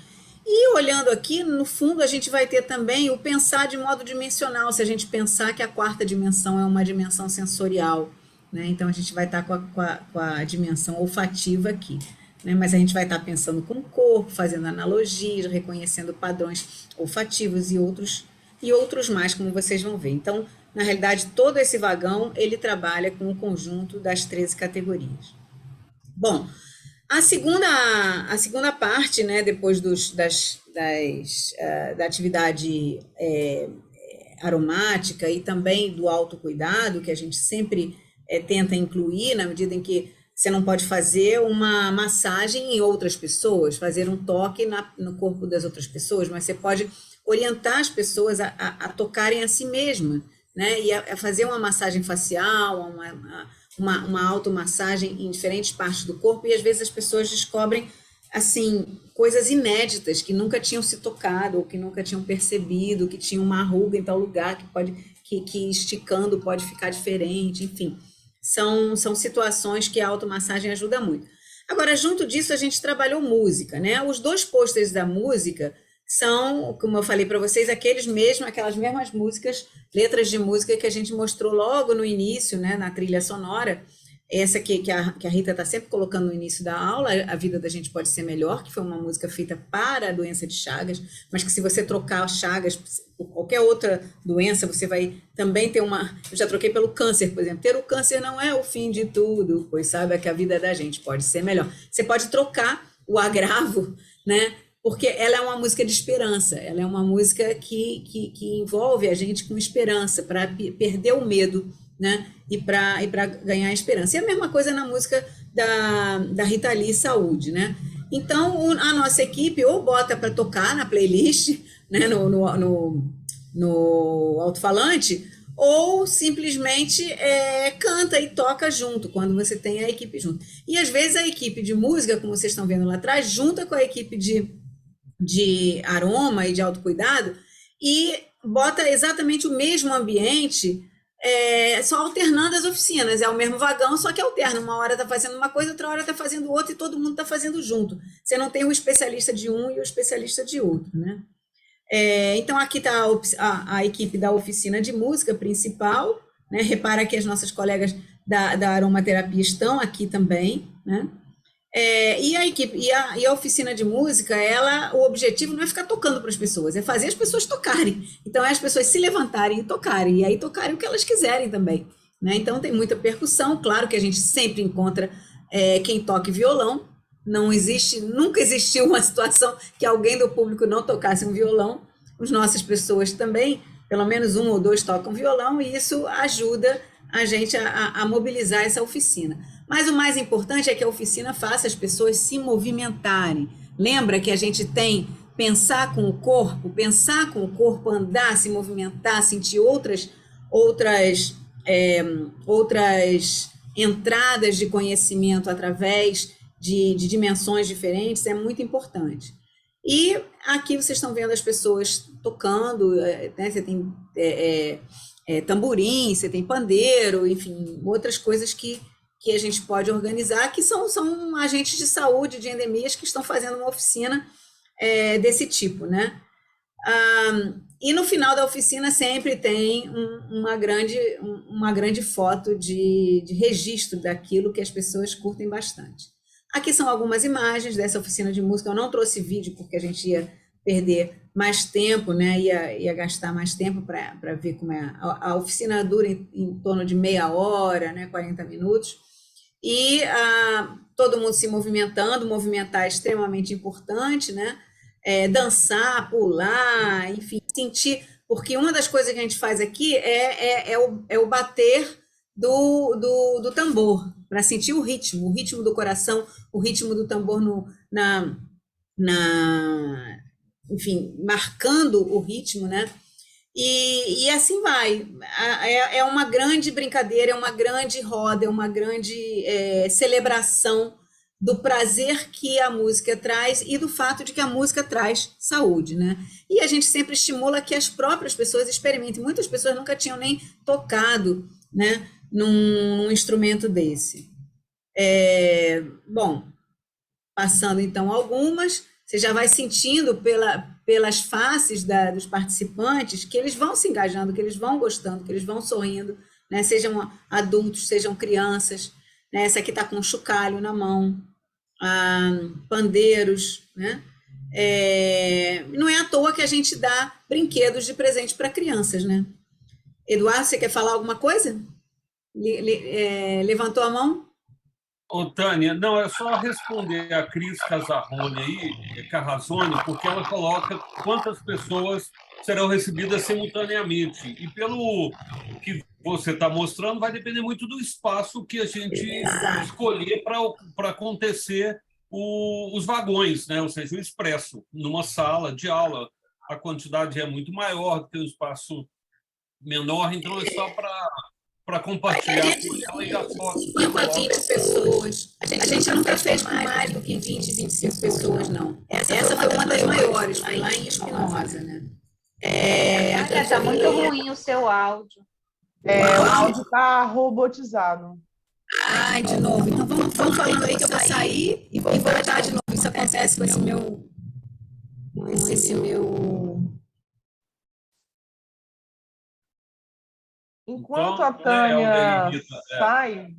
E olhando aqui, no fundo, a gente vai ter também o pensar de modo dimensional, se a gente pensar que a quarta dimensão é uma dimensão sensorial, né? Então, a gente vai estar com a dimensão olfativa aqui, né? Mas a gente vai estar pensando com o corpo, fazendo analogias, reconhecendo padrões olfativos e outros mais, como vocês vão ver. Então, na realidade, todo esse vagão, ele trabalha com o conjunto das 13 categorias. Bom, a segunda parte, né, depois da atividade aromática e também do autocuidado, que a gente sempre tenta incluir, na medida em que você não pode fazer uma massagem em outras pessoas, fazer um toque no corpo das outras pessoas, mas você pode orientar as pessoas a tocarem a si mesmas, né, e a fazer uma massagem facial, uma automassagem em diferentes partes do corpo, e às vezes as pessoas descobrem, assim, coisas inéditas, que nunca tinham se tocado, ou que nunca tinham percebido, que tinha uma ruga em tal lugar, que esticando pode ficar diferente, enfim. São situações que a automassagem ajuda muito. Agora, junto disso, a gente trabalhou música, né? Os 2 pôsteres da música são, como eu falei para vocês, aquelas mesmas músicas, letras de música que a gente mostrou logo no início, né, na trilha sonora, essa que a Rita está sempre colocando no início da aula, A Vida da Gente Pode Ser Melhor, que foi uma música feita para a doença de Chagas, mas que se você trocar Chagas por qualquer outra doença, você vai também ter eu já troquei pelo câncer, por exemplo, ter o câncer não é o fim de tudo, pois saiba que a vida da gente pode ser melhor. Você pode trocar o agravo, né, porque ela é uma música de esperança, ela é uma música que envolve a gente com esperança, para perder o medo, né? E para ganhar esperança. E a mesma coisa na música da Rita Lee, Saúde, né? Então, a nossa equipe ou bota para tocar na playlist, né? no alto-falante, ou simplesmente canta e toca junto, quando você tem a equipe junto. E às vezes a equipe de música, como vocês estão vendo lá atrás, junta com a equipe de aroma e de autocuidado e bota exatamente o mesmo ambiente, só alternando as oficinas. É o mesmo vagão, só que alterna. Uma hora está fazendo uma coisa, outra hora está fazendo outra, e todo mundo está fazendo junto. Você não tem o especialista de um e o especialista de outro, né? Então, aqui está a equipe da oficina de música principal, né? Repara que as nossas colegas da aromaterapia estão aqui também, né? E a equipe e a oficina de música, o objetivo não é ficar tocando para as pessoas, é fazer as pessoas tocarem. Então, é as pessoas se levantarem e tocarem, e aí tocarem o que elas quiserem também, né? Então, tem muita percussão. Claro que a gente sempre encontra quem toque violão. Nunca existiu uma situação que alguém do público não tocasse um violão. As nossas pessoas também, pelo menos 1 ou 2 tocam violão, e isso ajuda a gente a mobilizar essa oficina. Mas o mais importante é que a oficina faça as pessoas se movimentarem. Lembra que a gente tem pensar com o corpo, andar, se movimentar, sentir outras entradas de conhecimento através de dimensões diferentes é muito importante. E aqui vocês estão vendo as pessoas tocando, né? Você tem tamborim, você tem pandeiro, enfim, outras coisas que a gente pode organizar, que são agentes de saúde de endemias que estão fazendo uma oficina desse tipo, né? E no final da oficina sempre tem uma grande foto de registro daquilo que as pessoas curtem bastante. Aqui são algumas imagens dessa oficina de música. Eu não trouxe vídeo porque a gente ia perder mais tempo, né? Ia gastar mais tempo para ver como é. A oficina dura em torno de meia hora, né? 40 minutos. E todo mundo se movimentando, movimentar é extremamente importante, né? Dançar, pular, enfim, sentir, porque uma das coisas que a gente faz aqui é o bater do tambor, para sentir o ritmo do coração, o ritmo do tambor enfim, marcando o ritmo, né? E assim vai. É uma grande brincadeira, é uma grande roda, é uma grande celebração do prazer que a música traz e do fato de que a música traz saúde, né? E a gente sempre estimula que as próprias pessoas experimentem. Muitas pessoas nunca tinham nem tocado, né, num instrumento desse. Bom, passando então algumas, você já vai sentindo pelas faces dos participantes que eles vão se engajando, que eles vão gostando, que eles vão sorrindo, né? Sejam adultos, sejam crianças, né? Essa aqui está com um chocalho na mão, pandeiros, né? Não é à toa que a gente dá brinquedos de presente para crianças, né? Eduardo, você quer falar alguma coisa? Levantou a mão? Ô, Tânia, não, é só responder a Cris Casarrone aí, Carrazzone, porque ela coloca quantas pessoas serão recebidas simultaneamente. E pelo que você está mostrando, vai depender muito do espaço que a gente escolher para acontecer os vagões, né? Ou seja, o expresso. Numa sala de aula, a quantidade é muito maior do que um espaço menor, então é só para compartilhar com ela e as fotos. 20 pessoas. A gente nunca fez mais do que 20, 25 pessoas, não. Essa foi uma das maiores, foi lá em Espinosa, né? Está muito ruim o seu áudio. O áudio está robotizado. Ai, de novo. Então vamos falando aí que eu vou sair e vou voltar de novo. Isso acontece com esse meu... Enquanto Então, a Tânia Rita, sai...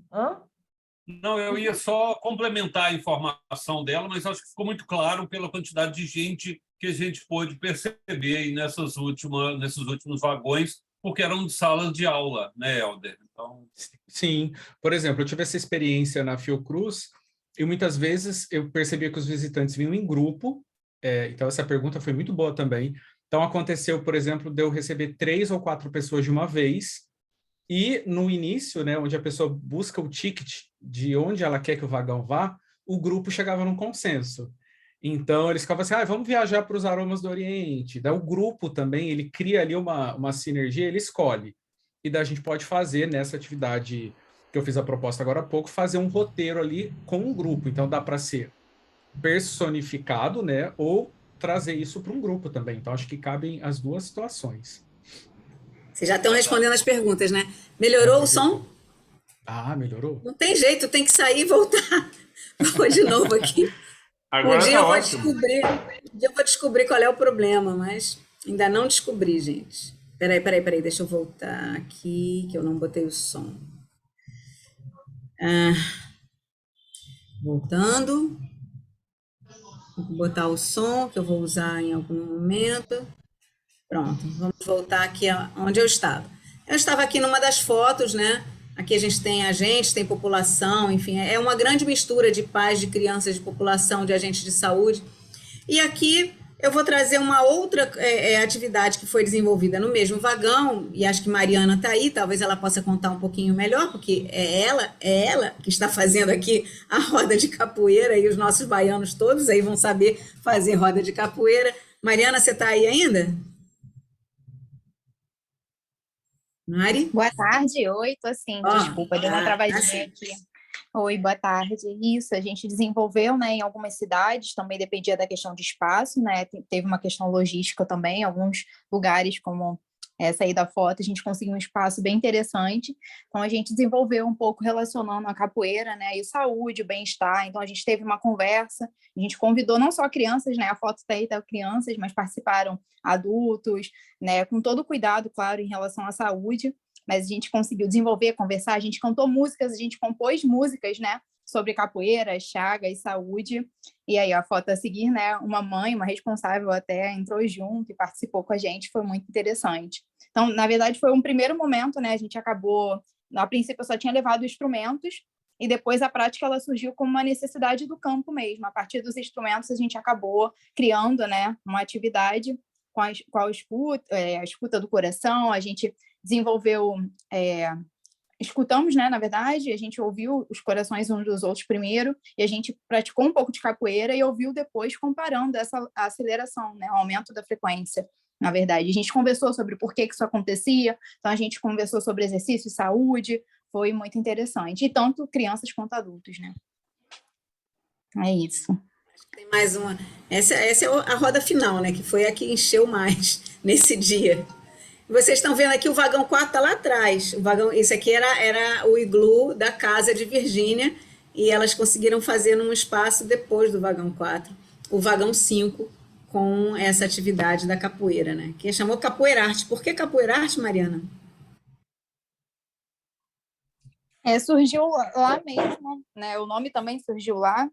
Não, eu ia só complementar a informação dela, mas acho que ficou muito claro pela quantidade de gente que a gente pôde perceber aí nesses últimos vagões, porque eram de salas de aula, né, Helder? Então... Sim, por exemplo, eu tive essa experiência na Fiocruz e muitas vezes eu percebia que os visitantes vinham em grupo, então essa pergunta foi muito boa também. Então aconteceu, por exemplo, de eu receber 3 ou 4 pessoas de uma vez, e no início, né, onde a pessoa busca o ticket de onde ela quer que o vagão vá, o grupo chegava num consenso. Então, eles ficavam assim, vamos viajar para os aromas do Oriente. Daí o grupo também, ele cria ali uma sinergia, ele escolhe. E daí a gente pode fazer, nessa atividade que eu fiz a proposta agora há pouco, fazer um roteiro ali com um grupo. Então, dá para ser personificado, né, ou trazer isso para um grupo também. Então, acho que cabem as duas situações. Vocês já estão respondendo as perguntas, né? Melhorou o som? Melhorou? Não tem jeito, tem que sair e voltar. Vou de novo aqui. Agora Um dia tá eu vou ótimo. descobrir qual é o problema, mas ainda não descobri, gente. Peraí, deixa eu voltar aqui, que eu não botei o som. Voltando. Vou botar o som, que eu vou usar em algum momento. Pronto, vamos voltar aqui onde eu estava. Eu estava aqui numa das fotos, né? Aqui a gente, tem população, enfim, é uma grande mistura de pais, de crianças, de população, de agentes de saúde. E aqui eu vou trazer uma outra atividade que foi desenvolvida no mesmo vagão, e acho que Mariana está aí, talvez ela possa contar um pouquinho melhor, porque é ela que está fazendo aqui a roda de capoeira, e os nossos baianos todos aí vão saber fazer roda de capoeira. Mariana, você está aí ainda? Mari? Boa tarde, oi, tô assim, desculpa, deu uma travadinha aqui. Oi, boa tarde. Isso, a gente desenvolveu, né, em algumas cidades, também dependia da questão de espaço, né, teve uma questão logística também, alguns lugares como essa aí da foto, a gente conseguiu um espaço bem interessante, então a gente desenvolveu um pouco relacionando a capoeira, né, e saúde, o bem-estar, então a gente teve uma conversa, a gente convidou não só crianças, né, a foto está aí, tá crianças, mas participaram adultos, né, com todo o cuidado, claro, em relação à saúde, mas a gente conseguiu desenvolver, conversar, a gente cantou músicas, a gente compôs músicas, né, sobre capoeira, chaga e saúde, e aí a foto a seguir, né, uma mãe, uma responsável até entrou junto e participou com a gente, foi muito interessante. Então, na verdade, foi um primeiro momento, né, a gente acabou, a princípio eu só tinha levado instrumentos, e depois a prática ela surgiu como uma necessidade do campo mesmo, a partir dos instrumentos a gente acabou criando, né, uma atividade com a escuta, a escuta do coração, a gente desenvolveu, escutamos, né, na verdade, a gente ouviu os corações uns dos outros primeiro, e a gente praticou um pouco de capoeira e ouviu depois comparando essa aceleração, né, o aumento da frequência, na verdade. A gente conversou sobre por que isso acontecia, então a gente conversou sobre exercício e saúde, foi muito interessante, e tanto crianças quanto adultos, né. É isso. Tem mais uma. Essa é a roda final, né? Que foi a que encheu mais nesse dia. Vocês estão vendo aqui o vagão 4 está lá atrás. Esse aqui era o iglu da casa de Virgínia, e elas conseguiram fazer num espaço depois do vagão 4, o vagão 5, com essa atividade da capoeira, né? Que chamou Capoeira Arte. Por que Capoeira Arte, Mariana? Surgiu lá mesmo, né? O nome também surgiu lá,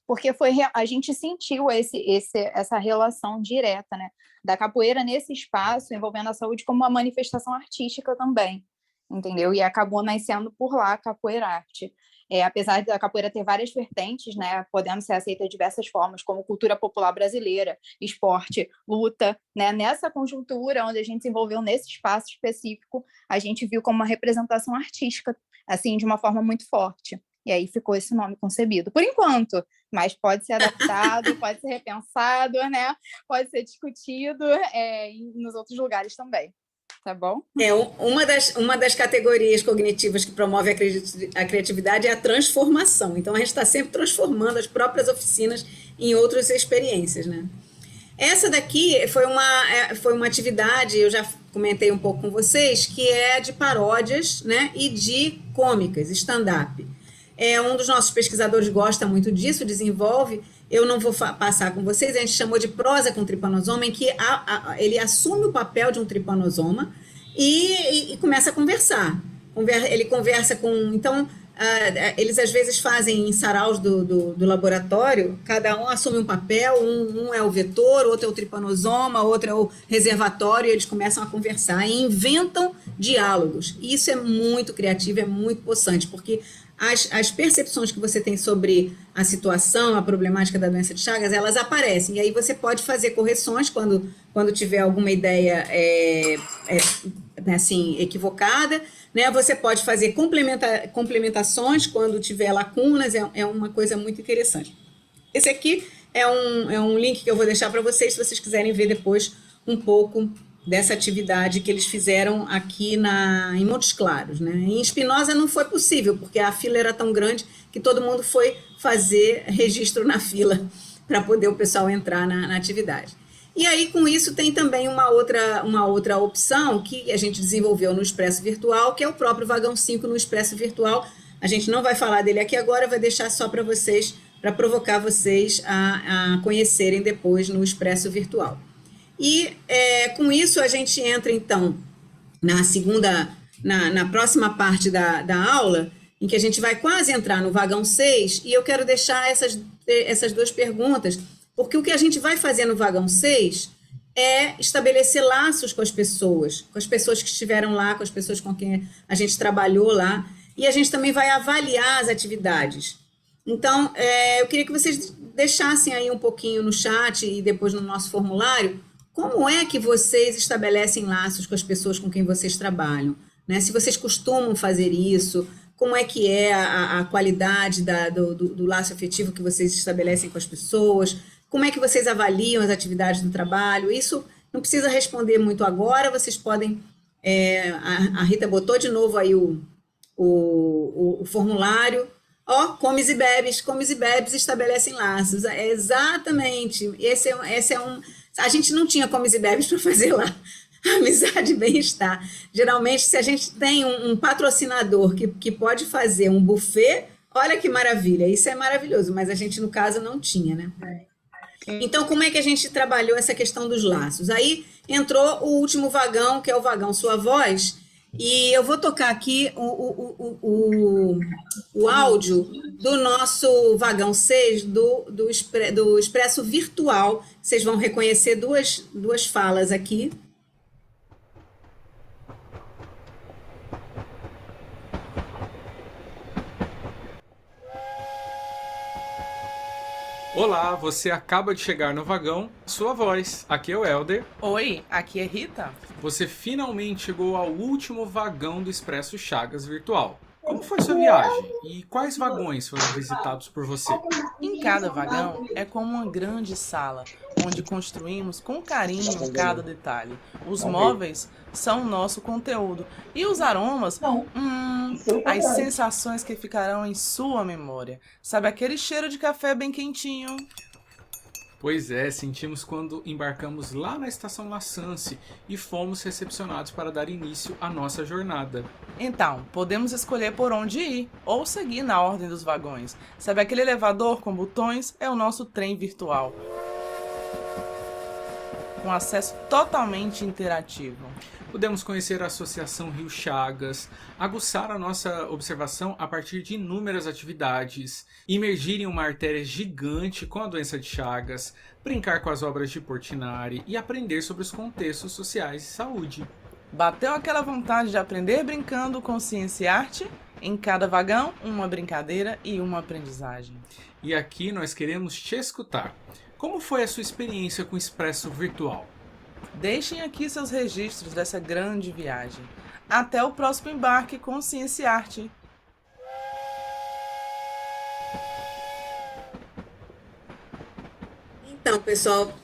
porque a gente sentiu essa relação direta, né, da capoeira nesse espaço, envolvendo a saúde como uma manifestação artística também, entendeu? E acabou nascendo por lá a Capoeira Arte. Apesar da capoeira ter várias vertentes, né, podendo ser aceita de diversas formas, como cultura popular brasileira, esporte, luta, né, nessa conjuntura onde a gente desenvolveu nesse espaço específico, a gente viu como uma representação artística, assim, de uma forma muito forte. E aí ficou esse nome concebido, por enquanto, mas pode ser adaptado, pode ser repensado, né, pode ser discutido nos outros lugares também. Tá bom? Uma das categorias cognitivas que promove a criatividade é a transformação. Então, a gente está sempre transformando as próprias oficinas em outras experiências, né? Essa daqui foi uma atividade, eu já comentei um pouco com vocês, que é de paródias, né, e de cômicas, stand-up. Um dos nossos pesquisadores gosta muito disso, desenvolve. Eu não vou passar com vocês, a gente chamou de prosa com tripanosoma, em que ele assume o papel de um tripanosoma e começa a conversar. Ele conversa com... Então, eles às vezes fazem em saraus do laboratório, cada um assume um papel, um é o vetor, outro é o tripanosoma, outro é o reservatório, e eles começam a conversar e inventam diálogos. E isso é muito criativo, é muito possante, porque as percepções que você tem sobre a situação, a problemática da doença de Chagas, elas aparecem, e aí você pode fazer correções quando tiver alguma ideia assim, equivocada, né? Você pode fazer complementações quando tiver lacunas, é uma coisa muito interessante. Esse aqui é um link que eu vou deixar para vocês, se vocês quiserem ver depois um pouco dessa atividade que eles fizeram aqui em Montes Claros, né? Em Espinosa não foi possível, porque a fila era tão grande que todo mundo foi fazer registro na fila para poder o pessoal entrar na atividade. E aí, com isso, tem também uma outra opção que a gente desenvolveu no Expresso Virtual, que é o próprio Vagão 5 no Expresso Virtual. A gente não vai falar dele aqui agora, vai deixar só para vocês, para provocar vocês a conhecerem depois no Expresso Virtual. E com isso a gente entra, então, na próxima parte da aula, em que a gente vai quase entrar no vagão 6, e eu quero deixar essas duas perguntas, porque o que a gente vai fazer no vagão 6 é estabelecer laços com as pessoas que estiveram lá, com as pessoas com quem a gente trabalhou lá, e a gente também vai avaliar as atividades. Então, eu queria que vocês deixassem aí um pouquinho no chat e depois no nosso formulário, como é que vocês estabelecem laços com as pessoas com quem vocês trabalham, né? Se vocês costumam fazer isso, como é que é a qualidade do laço afetivo que vocês estabelecem com as pessoas, como é que vocês avaliam as atividades do trabalho. Isso não precisa responder muito agora, vocês podem A Rita botou de novo aí o formulário. Ó, comes e bebes estabelecem laços. É exatamente. Esse é um. A gente não tinha comes e bebes para fazer lá. Amizade e bem-estar. Geralmente, se a gente tem um patrocinador que pode fazer um buffet, olha que maravilha, isso é maravilhoso, mas a gente, no caso, não tinha, né? Então, como é que a gente trabalhou essa questão dos laços? Aí entrou o último vagão, que é o vagão Sua Voz, e eu vou tocar aqui o áudio do nosso vagão 6, do Expresso Virtual. Vocês vão reconhecer duas falas aqui. Olá, você acaba de chegar no vagão Sua Voz. Aqui é o Helder. Oi, aqui é Rita. Você finalmente chegou ao último vagão do Expresso Chagas Virtual. Como foi sua viagem e quais vagões foram visitados por você? Em cada vagão é como uma grande sala, onde construímos com carinho cada detalhe. Os móveis são o nosso conteúdo e os aromas, as sensações que ficarão em sua memória. Sabe aquele cheiro de café bem quentinho? Pois é, sentimos quando embarcamos lá na estação La Sance e fomos recepcionados para dar início à nossa jornada. Então, podemos escolher por onde ir ou seguir na ordem dos vagões. Sabe aquele elevador com botões? É o nosso trem virtual, com acesso totalmente interativo. Pudemos conhecer a Associação Rio Chagas, aguçar a nossa observação a partir de inúmeras atividades, imergir em uma artéria gigante com a doença de Chagas, brincar com as obras de Portinari e aprender sobre os contextos sociais de saúde. Bateu aquela vontade de aprender brincando com ciência e arte? Em cada vagão, uma brincadeira e uma aprendizagem. E aqui nós queremos te escutar. Como foi a sua experiência com o Expresso Virtual? Deixem aqui seus registros dessa grande viagem. Até o próximo embarque com Ciência e Arte. Então, pessoal,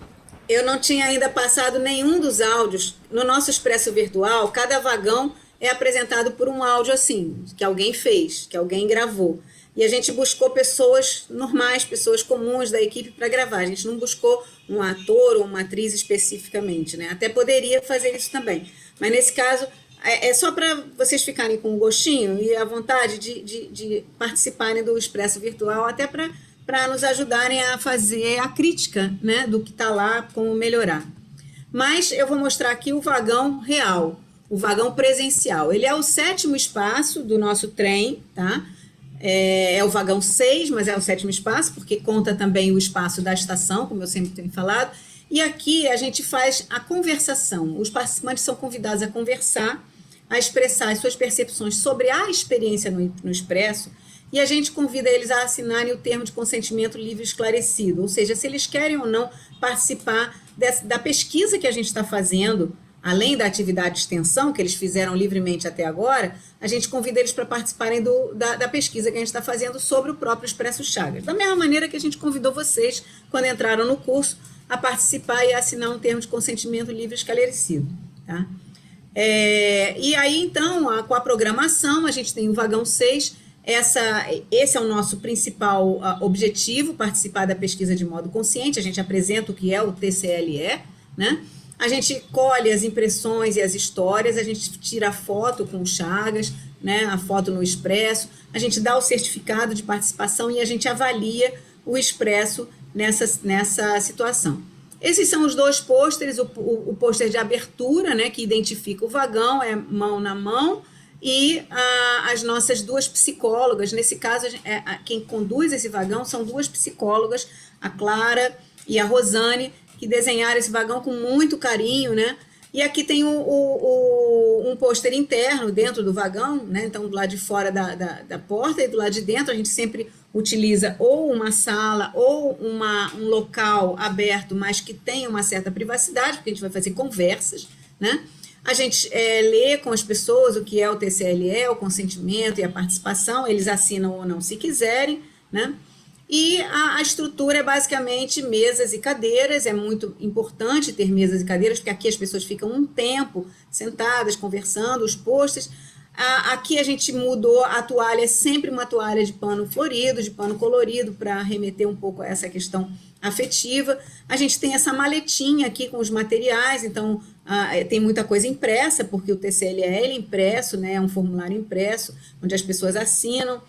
eu não tinha ainda passado nenhum dos áudios. No nosso Expresso Virtual, cada vagão é apresentado por um áudio assim, que alguém fez, que alguém gravou. E a gente buscou pessoas normais, pessoas comuns da equipe para gravar. A gente não buscou um ator ou uma atriz especificamente, né? Até poderia fazer isso também. Mas nesse caso, é só para vocês ficarem com um gostinho e a vontade de participarem do Expresso Virtual, até para nos ajudarem a fazer a crítica, né, do que está lá, como melhorar. Mas eu vou mostrar aqui o vagão real, o vagão presencial. Ele é o 7º espaço do nosso trem, tá? É o vagão 6, mas é o 7º espaço, porque conta também o espaço da estação, como eu sempre tenho falado. E aqui a gente faz a conversação. Os participantes são convidados a conversar, a expressar as suas percepções sobre a experiência no Expresso, e a gente convida eles a assinarem o termo de consentimento livre e esclarecido, ou seja, se eles querem ou não participar da pesquisa que a gente está fazendo, além da atividade de extensão que eles fizeram livremente até agora, a gente convida eles para participarem da pesquisa que a gente está fazendo sobre o próprio Expresso Chagas. Da mesma maneira que a gente convidou vocês, quando entraram no curso, a participar e a assinar um termo de consentimento livre e esclarecido. Tá? E aí, então, com a programação, a gente tem o vagão 6, esse é o nosso principal objetivo, participar da pesquisa de modo consciente. A gente apresenta o que é o TCLE, né? A gente colhe as impressões e as histórias, a gente tira a foto com o Chagas, né, a foto no Expresso, a gente dá o certificado de participação e a gente avalia o Expresso nessa situação. Esses são os dois pôsteres, o pôster de abertura, né, que identifica o vagão, é mão na mão, e as nossas duas psicólogas. Nesse caso, quem conduz esse vagão são duas psicólogas, a Clara e a Rosane, que desenharam esse vagão com muito carinho, né? E aqui tem um pôster interno dentro do vagão, né? Então, do lado de fora da porta e do lado de dentro, a gente sempre utiliza ou uma sala ou um local aberto, mas que tenha uma certa privacidade, porque a gente vai fazer conversas, né? A gente lê com as pessoas o que é o TCLE, o consentimento e a participação, eles assinam ou não se quiserem, né? E a estrutura é basicamente mesas e cadeiras, é muito importante ter mesas e cadeiras, porque aqui as pessoas ficam um tempo sentadas, conversando, os posters. Aqui a gente mudou, a toalha é sempre uma toalha de pano florido, de pano colorido, para remeter um pouco a essa questão afetiva. A gente tem essa maletinha aqui com os materiais, então tem muita coisa impressa, porque o TCLE é impresso, né, é um formulário impresso, onde as pessoas assinam.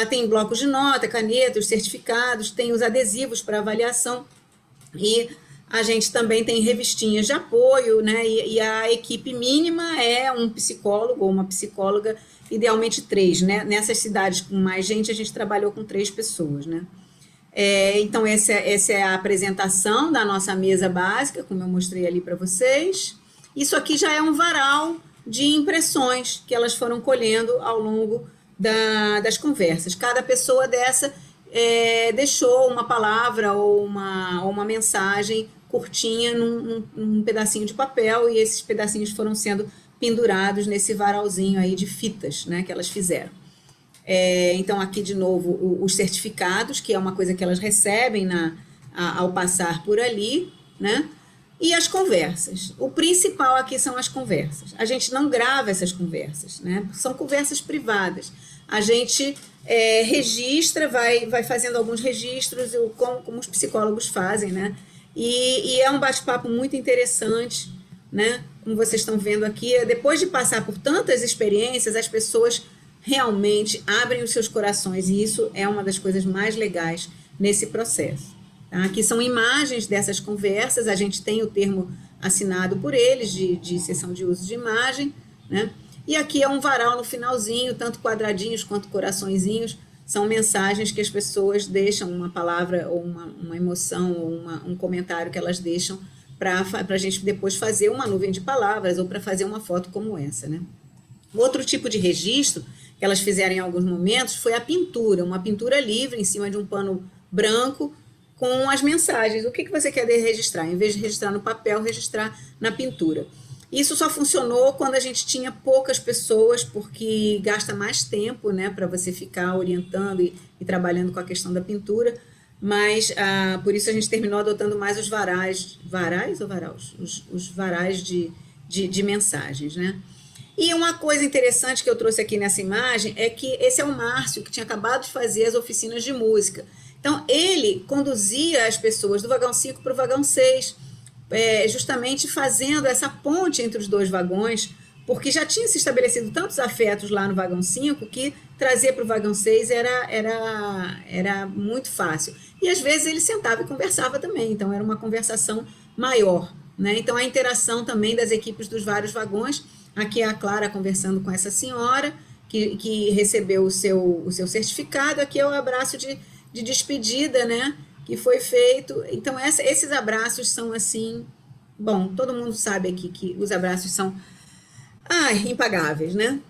Tem blocos de nota, canetas, certificados, tem os adesivos para avaliação, e a gente também tem revistinhas de apoio, né? E a equipe mínima é um psicólogo ou uma psicóloga, idealmente 3, né? Nessas cidades com mais gente, a gente trabalhou com 3 pessoas, né? Então, essa é a apresentação da nossa mesa básica, como eu mostrei ali para vocês. Isso aqui já é um varal de impressões que elas foram colhendo ao longo das conversas. Cada pessoa dessa deixou uma palavra ou uma mensagem curtinha num pedacinho de papel, e esses pedacinhos foram sendo pendurados nesse varalzinho aí de fitas, né, que elas fizeram. Então, aqui de novo os certificados, que é uma coisa que elas recebem ao passar por ali, né? E as conversas. O principal aqui são as conversas. A gente não grava essas conversas, né? São conversas privadas. A gente registra, vai fazendo alguns registros, como os psicólogos fazem, né? E é um bate-papo muito interessante, né? Como vocês estão vendo aqui, depois de passar por tantas experiências, as pessoas realmente abrem os seus corações, e isso é uma das coisas mais legais nesse processo. Tá? Aqui são imagens dessas conversas, a gente tem o termo assinado por eles, de cessão de uso de imagem, né? E aqui é um varal no finalzinho, tanto quadradinhos quanto coraçõezinhos, são mensagens que as pessoas deixam, uma palavra ou uma emoção ou um comentário que elas deixam para a gente depois fazer uma nuvem de palavras ou para fazer uma foto como essa, né? Outro tipo de registro que elas fizeram em alguns momentos foi a pintura, uma pintura livre em cima de um pano branco com as mensagens. O que você quer registrar? Em vez de registrar no papel, registrar na pintura. Isso só funcionou quando a gente tinha poucas pessoas, porque gasta mais tempo, né, para você ficar orientando e trabalhando com a questão da pintura, mas por isso a gente terminou adotando mais os varais ou varaus? Os varais de mensagens, né? E uma coisa interessante que eu trouxe aqui nessa imagem é que esse é o Márcio, que tinha acabado de fazer as oficinas de música. Então, ele conduzia as pessoas do vagão 5 para o vagão 6, justamente fazendo essa ponte entre os 2 vagões, porque já tinha se estabelecido tantos afetos lá no vagão 5 que trazer para o vagão 6 era muito fácil. E às vezes ele sentava e conversava também, então era uma conversação maior, né? Então, a interação também das equipes dos vários vagões. Aqui é a Clara conversando com essa senhora que recebeu o seu certificado. Aqui é o abraço de despedida, né, que foi feito. Então, esses abraços são assim... Bom, todo mundo sabe aqui que os abraços são impagáveis, né?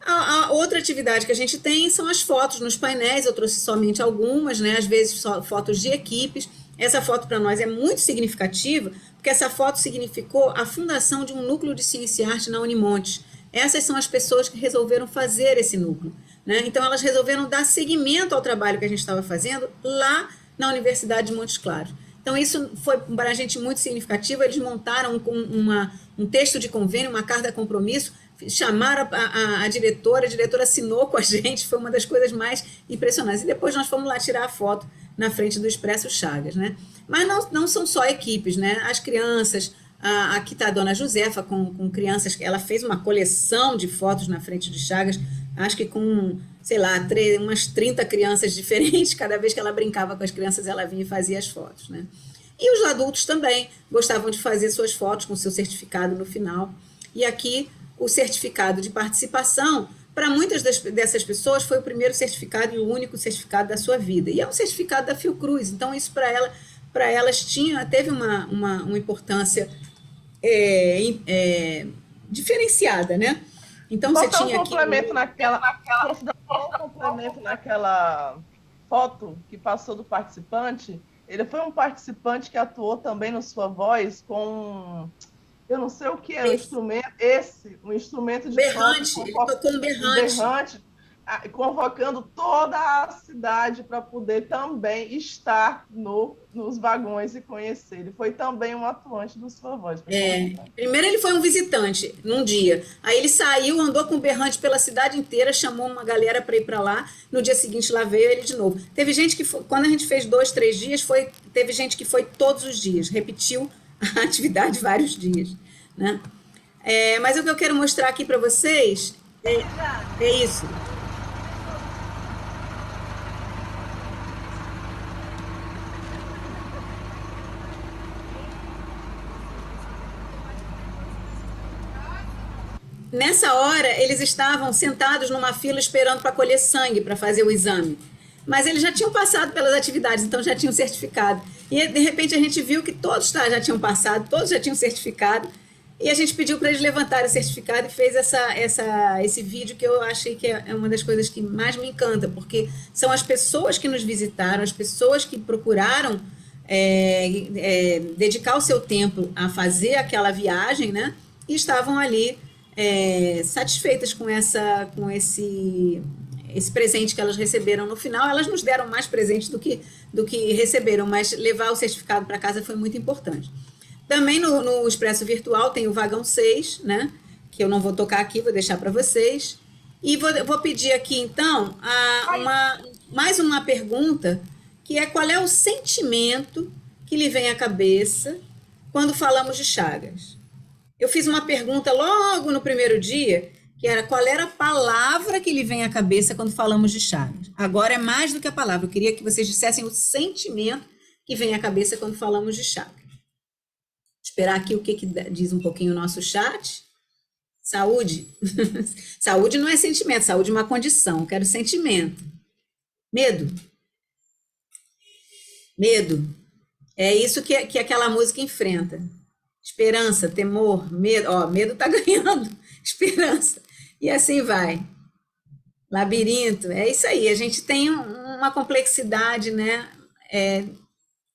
A outra atividade que a gente tem são as fotos nos painéis. Eu trouxe somente algumas, né, às vezes só fotos de equipes. Essa foto para nós é muito significativa, porque essa foto significou a fundação de um núcleo de ciência e arte na Unimontes. Essas são as pessoas que resolveram fazer esse núcleo, né? Então, elas resolveram dar seguimento ao trabalho que a gente estava fazendo lá na Universidade de Montes Claros. Então, isso foi para a gente muito significativo. Eles montaram um texto de convênio, uma carta de compromisso, chamaram a diretora assinou com a gente, foi uma das coisas mais impressionantes. E depois nós fomos lá tirar a foto na frente do Expresso Chagas, né? Mas não são só equipes, né? As crianças, aqui está a dona Josefa com crianças, ela fez uma coleção de fotos na frente de Chagas, acho que com, sei lá, umas 30 crianças diferentes. Cada vez que ela brincava com as crianças, ela vinha e fazia as fotos, né? E os adultos também gostavam de fazer suas fotos com seu certificado no final. E aqui o certificado de participação, para muitas dessas pessoas, foi o primeiro certificado e o único certificado da sua vida. E é um certificado da Fiocruz, então isso para elas teve uma importância diferenciada, né? Então, Só você dar um tinha complemento naquela foto que passou do participante. Ele foi um participante que atuou também no Sua Voz com... Eu não sei o que é o instrumento, um instrumento de berrante, ele tocou um berrante. convocando toda a cidade para poder também estar nos vagões e conhecer. Ele foi também um atuante do Sua Voz. Primeiro ele foi um visitante num dia, aí ele saiu, andou com berrante pela cidade inteira, chamou uma galera para ir para lá, no dia seguinte lá veio ele de novo. Teve gente que, quando a gente fez 2, 3 dias, teve gente que foi todos os dias, repetiu a atividade vários dias, né? Mas o que eu quero mostrar aqui para vocês é isso. Nessa hora, eles estavam sentados numa fila esperando para colher sangue, para fazer o exame. Mas eles já tinham passado pelas atividades, então já tinham certificado. E, de repente, a gente viu que todos já tinham passado, todos já tinham certificado. E a gente pediu para eles levantarem o certificado e fez esse vídeo que eu achei que é uma das coisas que mais me encanta, porque são as pessoas que nos visitaram, as pessoas que procuraram dedicar o seu tempo a fazer aquela viagem, né? E estavam ali satisfeitas com esse presente que elas receberam no final. Elas nos deram mais presentes do que receberam, mas levar o certificado para casa foi muito importante. Também no Expresso Virtual tem o vagão 6, né? Que eu não vou tocar aqui, vou deixar para vocês. E vou pedir aqui, então, mais uma pergunta, que é: qual é o sentimento que lhe vem à cabeça quando falamos de Chagas? Eu fiz uma pergunta logo no primeiro dia, que era: qual era a palavra que lhe vem à cabeça quando falamos de Chagas? Agora é mais do que a palavra, eu queria que vocês dissessem o sentimento que vem à cabeça quando falamos de Chagas. Esperar aqui o que diz um pouquinho o nosso chat. Saúde. Saúde não é sentimento, saúde é uma condição, eu quero sentimento. Medo. Medo. É isso que aquela música enfrenta. Esperança, temor, medo. Medo está ganhando. Esperança. E assim vai. Labirinto. É isso aí. A gente tem uma complexidade, né?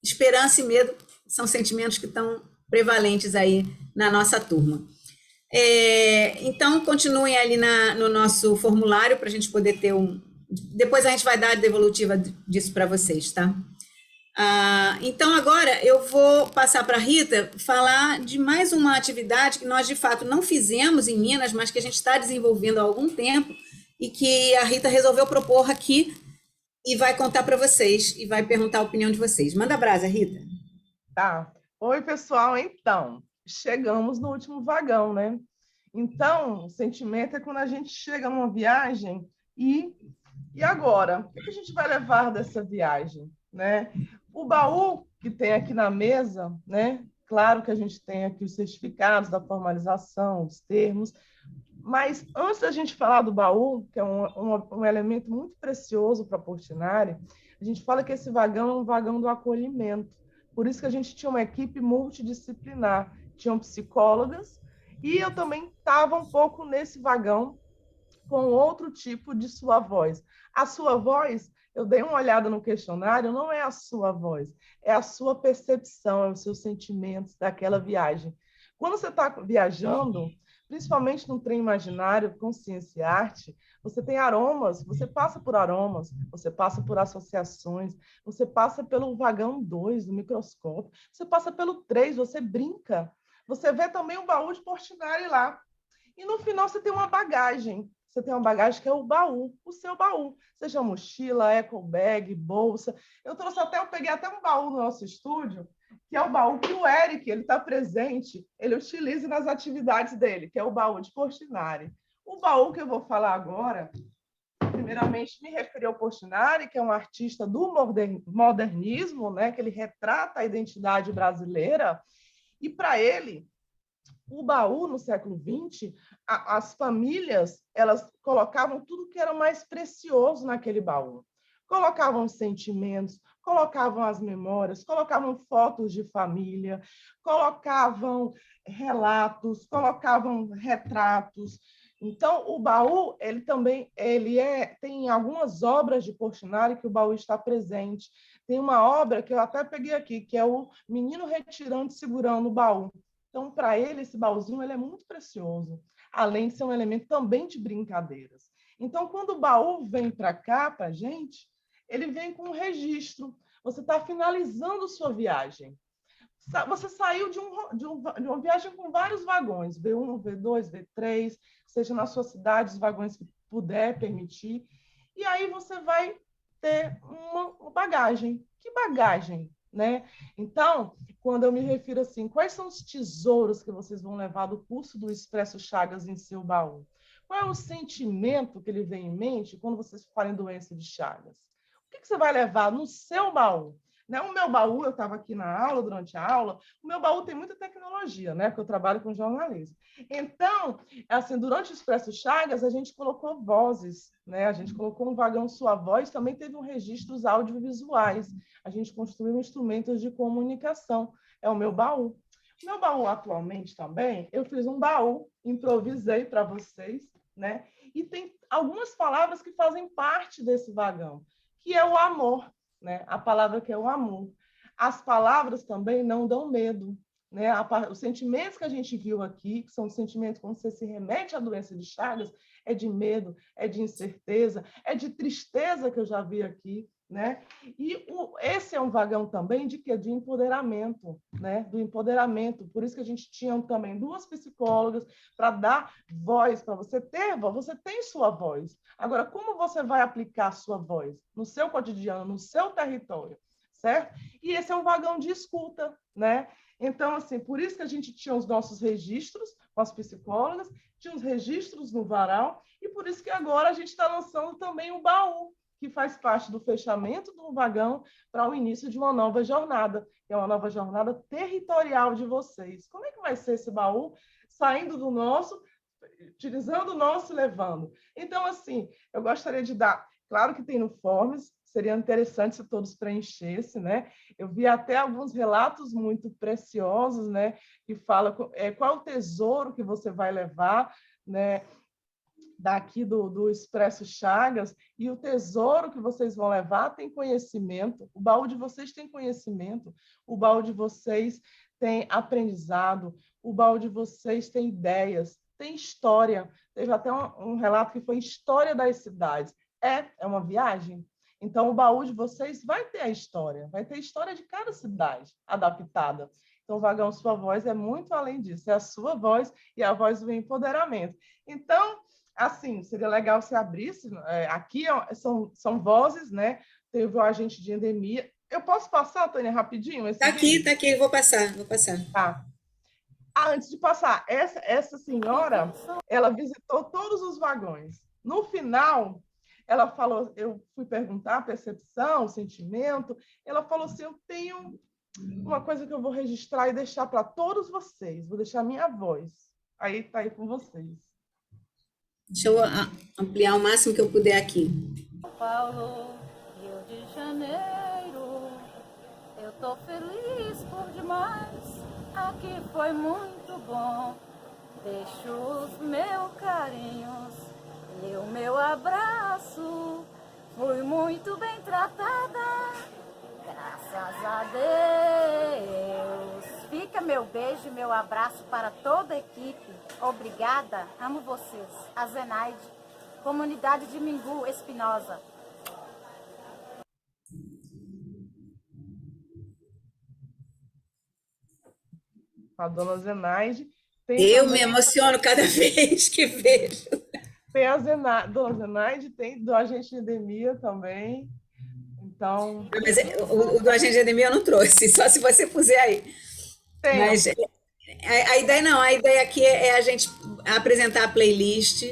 Esperança e medo são sentimentos que estão prevalentes aí na nossa turma. Então, continuem ali no nosso formulário para a gente poder ter Depois a gente vai dar a devolutiva disso para vocês, tá? Então, agora eu vou passar para a Rita falar de mais uma atividade que nós, de fato, não fizemos em Minas, mas que a gente está desenvolvendo há algum tempo e que a Rita resolveu propor aqui e vai contar para vocês e vai perguntar a opinião de vocês. Manda brasa, Rita. Tá. Oi, pessoal. Então, chegamos no último vagão, né? Então, o sentimento é quando a gente chega numa viagem e agora? O que a gente vai levar dessa viagem, né? O baú que tem aqui na mesa, né? Claro que a gente tem aqui os certificados da formalização, os termos, mas antes da gente falar do baú, que é um elemento muito precioso para a Portinari, a gente fala que esse vagão é um vagão do acolhimento. Por isso que a gente tinha uma equipe multidisciplinar, tinham psicólogas, e eu também estava um pouco nesse vagão com outro tipo de sua voz. A sua voz, eu dei uma olhada no questionário, não é a sua voz, é a sua percepção, é os seus sentimentos daquela viagem. Quando você está viajando, principalmente no trem imaginário, consciência e arte, você tem aromas, você passa por aromas, você passa por associações, você passa pelo vagão 2 do microscópio, você passa pelo 3, você brinca, você vê também o baú de Portinari lá. E no final você tem uma bagagem. Você tem uma bagagem que é o baú, o seu baú. Seja mochila, eco bag, bolsa. Eu peguei até um baú no nosso estúdio, que é o baú que o Eric, ele está presente, ele utiliza nas atividades dele, que é o baú de Portinari. O baú que eu vou falar agora, primeiramente me referi ao Portinari, que é um artista do modernismo, né, que ele retrata a identidade brasileira, e para ele, o baú, no século XX, as famílias, elas colocavam tudo que era mais precioso naquele baú. Colocavam os sentimentos, colocavam as memórias, colocavam fotos de família, colocavam relatos, colocavam retratos. Então, o baú, ele também tem algumas obras de Portinari que o baú está presente. Tem uma obra que eu até peguei aqui, que é o Menino Retirante Segurando o Baú. Então, para ele, esse baúzinho ele é muito precioso, além de ser um elemento também de brincadeiras. Então, quando o baú vem para cá, para a gente, ele vem com um registro. Você está finalizando sua viagem. Você saiu de uma viagem com vários vagões, V1, V2, V3, seja na sua cidade, os vagões que puder permitir. E aí você vai ter uma bagagem. Que bagagem, né? Então, quando eu me refiro assim, quais são os tesouros que vocês vão levar do curso do Expresso Chagas em seu baú? Qual é o sentimento que ele vem em mente quando vocês falam em doença de Chagas? O que você vai levar no seu baú? Né? O meu baú, eu estava aqui na aula, durante a aula, o meu baú tem muita tecnologia, né? Porque eu trabalho com jornalismo. Então, assim, durante o Expresso Chagas, a gente colocou vozes, né? A gente colocou um vagão Sua Voz, também teve um registros audiovisuais. A gente construiu instrumentos de comunicação. É o meu baú. O meu baú, atualmente, também, eu fiz um baú, improvisei para vocês, né? E tem algumas palavras que fazem parte desse vagão, que é o amor, né? A palavra que é o amor. As palavras também não dão medo, né? Os sentimentos que a gente viu aqui, que são os sentimentos quando você se remete à doença de Chagas, é de medo, é de incerteza, é de tristeza, que eu já vi aqui, né? E esse é um vagão também de quê? De empoderamento, né? Do empoderamento. Por isso que a gente tinha também 2 psicólogas para dar voz, para você ter voz. Você tem sua voz. Agora, como você vai aplicar a sua voz no seu cotidiano, no seu território, certo? E esse é um vagão de escuta, né? Então, assim, por isso que a gente tinha os nossos registros com as psicólogas, tinha os registros no varal, e por isso que agora a gente está lançando também o baú, que faz parte do fechamento do vagão para o início de uma nova jornada, que é uma nova jornada territorial de vocês. Como é que vai ser esse baú saindo do nosso, utilizando o nosso e levando? Então, assim, eu gostaria de dar... Claro que tem no Forms, seria interessante se todos preenchessem, né? Eu vi até alguns relatos muito preciosos, né? Que fala qual o tesouro que você vai levar, né? Daqui do Expresso Chagas, e o tesouro que vocês vão levar tem conhecimento, o baú de vocês tem conhecimento, o baú de vocês tem aprendizado, o baú de vocês tem ideias, tem história. Teve até um relato que foi história das cidades. É uma viagem. Então, o baú de vocês vai ter a história de cada cidade adaptada. Então, o vagão Sua Voz é muito além disso, é a sua voz e a voz do empoderamento. Então, assim, seria legal se abrisse. Aqui são vozes, né? Teve o agente de endemia. Eu posso passar, Tânia, rapidinho? Está aqui, vou passar. Tá. Antes de passar, essa senhora, ela visitou todos os vagões. No final, ela falou, eu fui perguntar a percepção, o sentimento, ela falou assim, eu tenho uma coisa que eu vou registrar e deixar para todos vocês, vou deixar a minha voz. Aí está aí com vocês. Deixa eu ampliar o máximo que eu puder aqui. São Paulo, Rio de Janeiro, eu tô feliz por demais, aqui foi muito bom. Deixo os meus carinhos e o meu abraço, fui muito bem tratada, graças a Deus. Fica meu beijo e meu abraço para toda a equipe. Obrigada, amo vocês. A Zenaide, comunidade de Mingu, Espinosa. A dona Zenaide. Eu me emociono cada vez que vejo. Tem a dona Zenaide, tem do agente de endemia também. Então... Mas o do agente de endemia eu não trouxe, só se você puser aí. Tem. Mas a ideia aqui é a gente apresentar a playlist,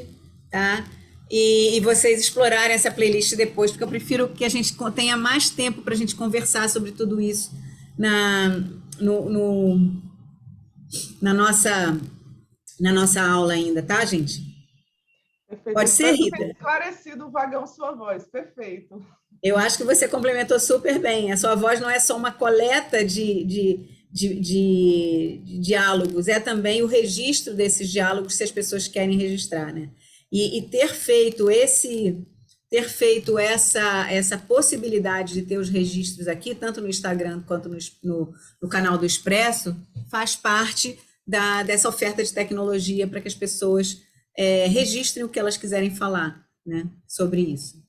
tá? E vocês explorarem essa playlist depois, porque eu prefiro que a gente tenha mais tempo para a gente conversar sobre tudo isso na nossa aula ainda, tá, gente? Perfeito. Pode ser, Rita? Esclarecido o vagão Sua Voz, perfeito. Eu acho que você complementou super bem. A sua voz não é só uma coleta de diálogos, é também o registro desses diálogos se as pessoas querem registrar, né? E ter feito essa possibilidade de ter os registros aqui, tanto no Instagram quanto no canal do Expresso, faz parte dessa oferta de tecnologia para que as pessoas registrem o que elas quiserem falar. né, sobre isso.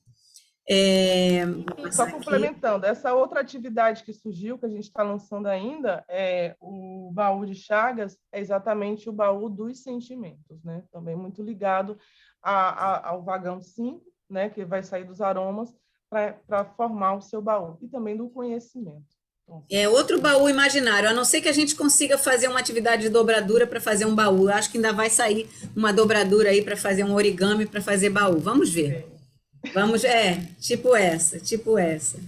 Só complementando, essa outra atividade que surgiu, que a gente está lançando ainda, o baú de Chagas, é exatamente o baú dos sentimentos, né? Também muito ligado ao vagão 5, né? Que vai sair dos aromas para formar o seu baú, e também do conhecimento. É outro baú imaginário, a não ser que a gente consiga fazer uma atividade de dobradura para fazer um baú. Eu acho que ainda vai sair uma dobradura aí para fazer um origami para fazer baú. Vamos ver. Vamos, tipo essa.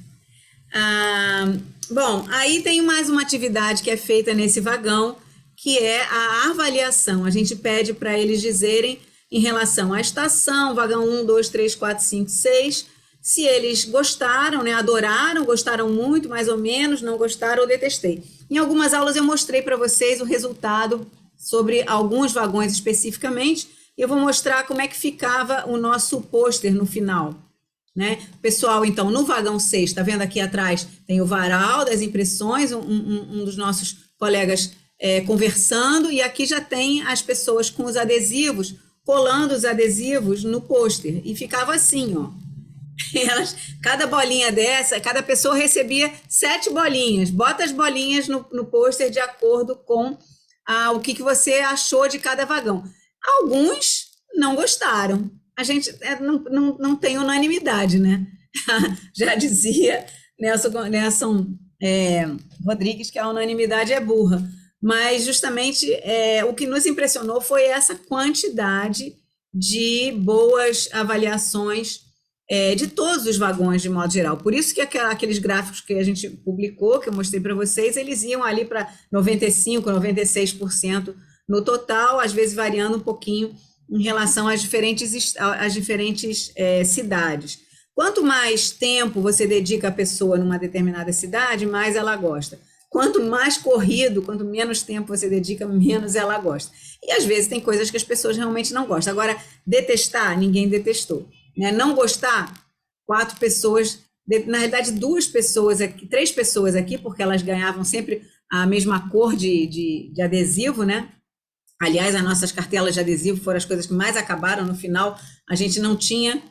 Bom, aí tem mais uma atividade que é feita nesse vagão, que é a avaliação. A gente pede para eles dizerem em relação à estação, vagão 1, 2, 3, 4, 5, 6, se eles gostaram, né, adoraram, gostaram muito, mais ou menos, não gostaram ou detestei. Em algumas aulas eu mostrei para vocês o resultado sobre alguns vagões especificamente. Eu vou mostrar como é que ficava o nosso pôster no final, né? Pessoal, então, no vagão 6, está vendo aqui atrás, tem o varal das impressões, um dos nossos colegas conversando, e aqui já tem as pessoas com os adesivos, colando os adesivos no pôster, e ficava assim, ó. Cada bolinha dessa, cada pessoa recebia 7 bolinhas. Bota as bolinhas no pôster de acordo com o que você achou de cada vagão. Alguns não gostaram. A gente não tem unanimidade, né? Já dizia Nelson Rodrigues que a unanimidade é burra. Mas, justamente, o que nos impressionou foi essa quantidade de boas avaliações de todos os vagões, de modo geral. Por isso que aqueles gráficos que a gente publicou, que eu mostrei para vocês, eles iam ali para 95%, 96% no total, às vezes variando um pouquinho em relação às diferentes cidades. Quanto mais tempo você dedica à pessoa numa determinada cidade, mais ela gosta. Quanto mais corrido, quanto menos tempo você dedica, menos ela gosta. E às vezes tem coisas que as pessoas realmente não gostam. Agora, detestar, ninguém detestou, né? Não gostar, 4 pessoas, na realidade 2 pessoas aqui, 3 pessoas aqui, porque elas ganhavam sempre a mesma cor de adesivo, né? Aliás, as nossas cartelas de adesivo foram as coisas que mais acabaram no final. A gente não tinha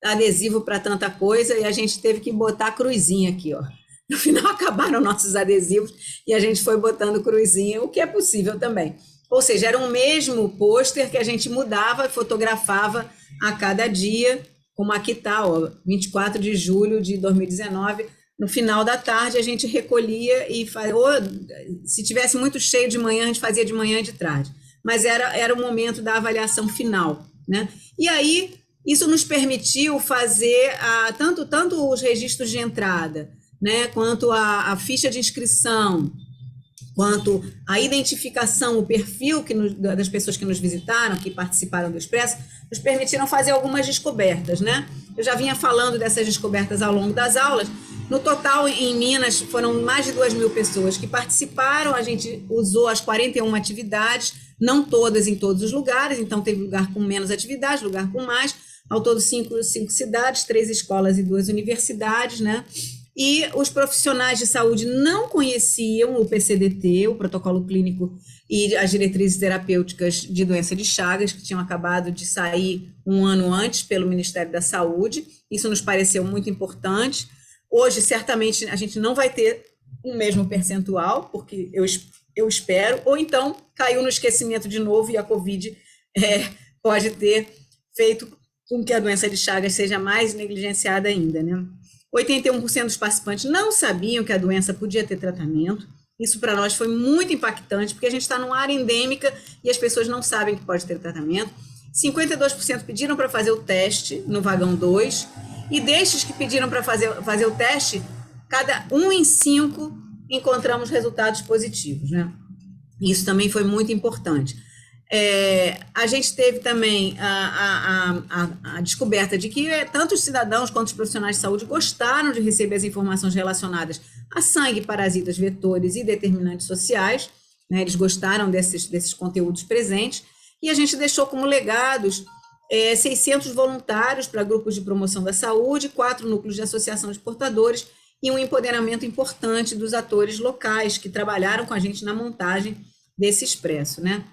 adesivo para tanta coisa e a gente teve que botar cruzinha aqui, ó. No final acabaram nossos adesivos e a gente foi botando cruzinha, o que é possível também. Ou seja, era um mesmo pôster que a gente mudava e fotografava a cada dia, como aqui está, 24 de julho de 2019, no final da tarde a gente recolhia e se tivesse muito cheio de manhã, a gente fazia de manhã e de tarde. Mas era o momento da avaliação final, né? E aí, isso nos permitiu fazer tanto os registros de entrada, né, quanto a ficha de inscrição, quanto a identificação, o perfil das pessoas que nos visitaram, que participaram do Expresso, nos permitiram fazer algumas descobertas, né? Eu já vinha falando dessas descobertas ao longo das aulas. No total, em Minas, foram mais de 2.000 pessoas que participaram, a gente usou as 41 atividades, não todas em todos os lugares, então teve lugar com menos atividades, lugar com mais, ao todo 5 cidades, 3 escolas e 2 universidades, né? E os profissionais de saúde não conheciam o PCDT, o protocolo clínico e as diretrizes terapêuticas de doença de Chagas, que tinham acabado de sair um ano antes pelo Ministério da Saúde. Isso nos pareceu muito importante. Hoje, certamente, a gente não vai ter o mesmo percentual, porque eu espero, ou então caiu no esquecimento de novo e a Covid pode ter feito com que a doença de Chagas seja mais negligenciada ainda, né? 81% dos participantes não sabiam que a doença podia ter tratamento. Isso para nós foi muito impactante, porque a gente está numa área endêmica e as pessoas não sabem que pode ter tratamento. 52% pediram para fazer o teste no vagão 2, e destes que pediram para fazer o teste, cada 1 em 5 encontramos resultados positivos, né? Isso também foi muito importante. A gente teve também a descoberta de que tanto os cidadãos quanto os profissionais de saúde gostaram de receber as informações relacionadas a sangue, parasitas, vetores e determinantes sociais, né? Eles gostaram desses conteúdos presentes, e a gente deixou como legados 600 voluntários para grupos de promoção da saúde, 4 núcleos de associação de portadores e um empoderamento importante dos atores locais que trabalharam com a gente na montagem desse Expresso, né?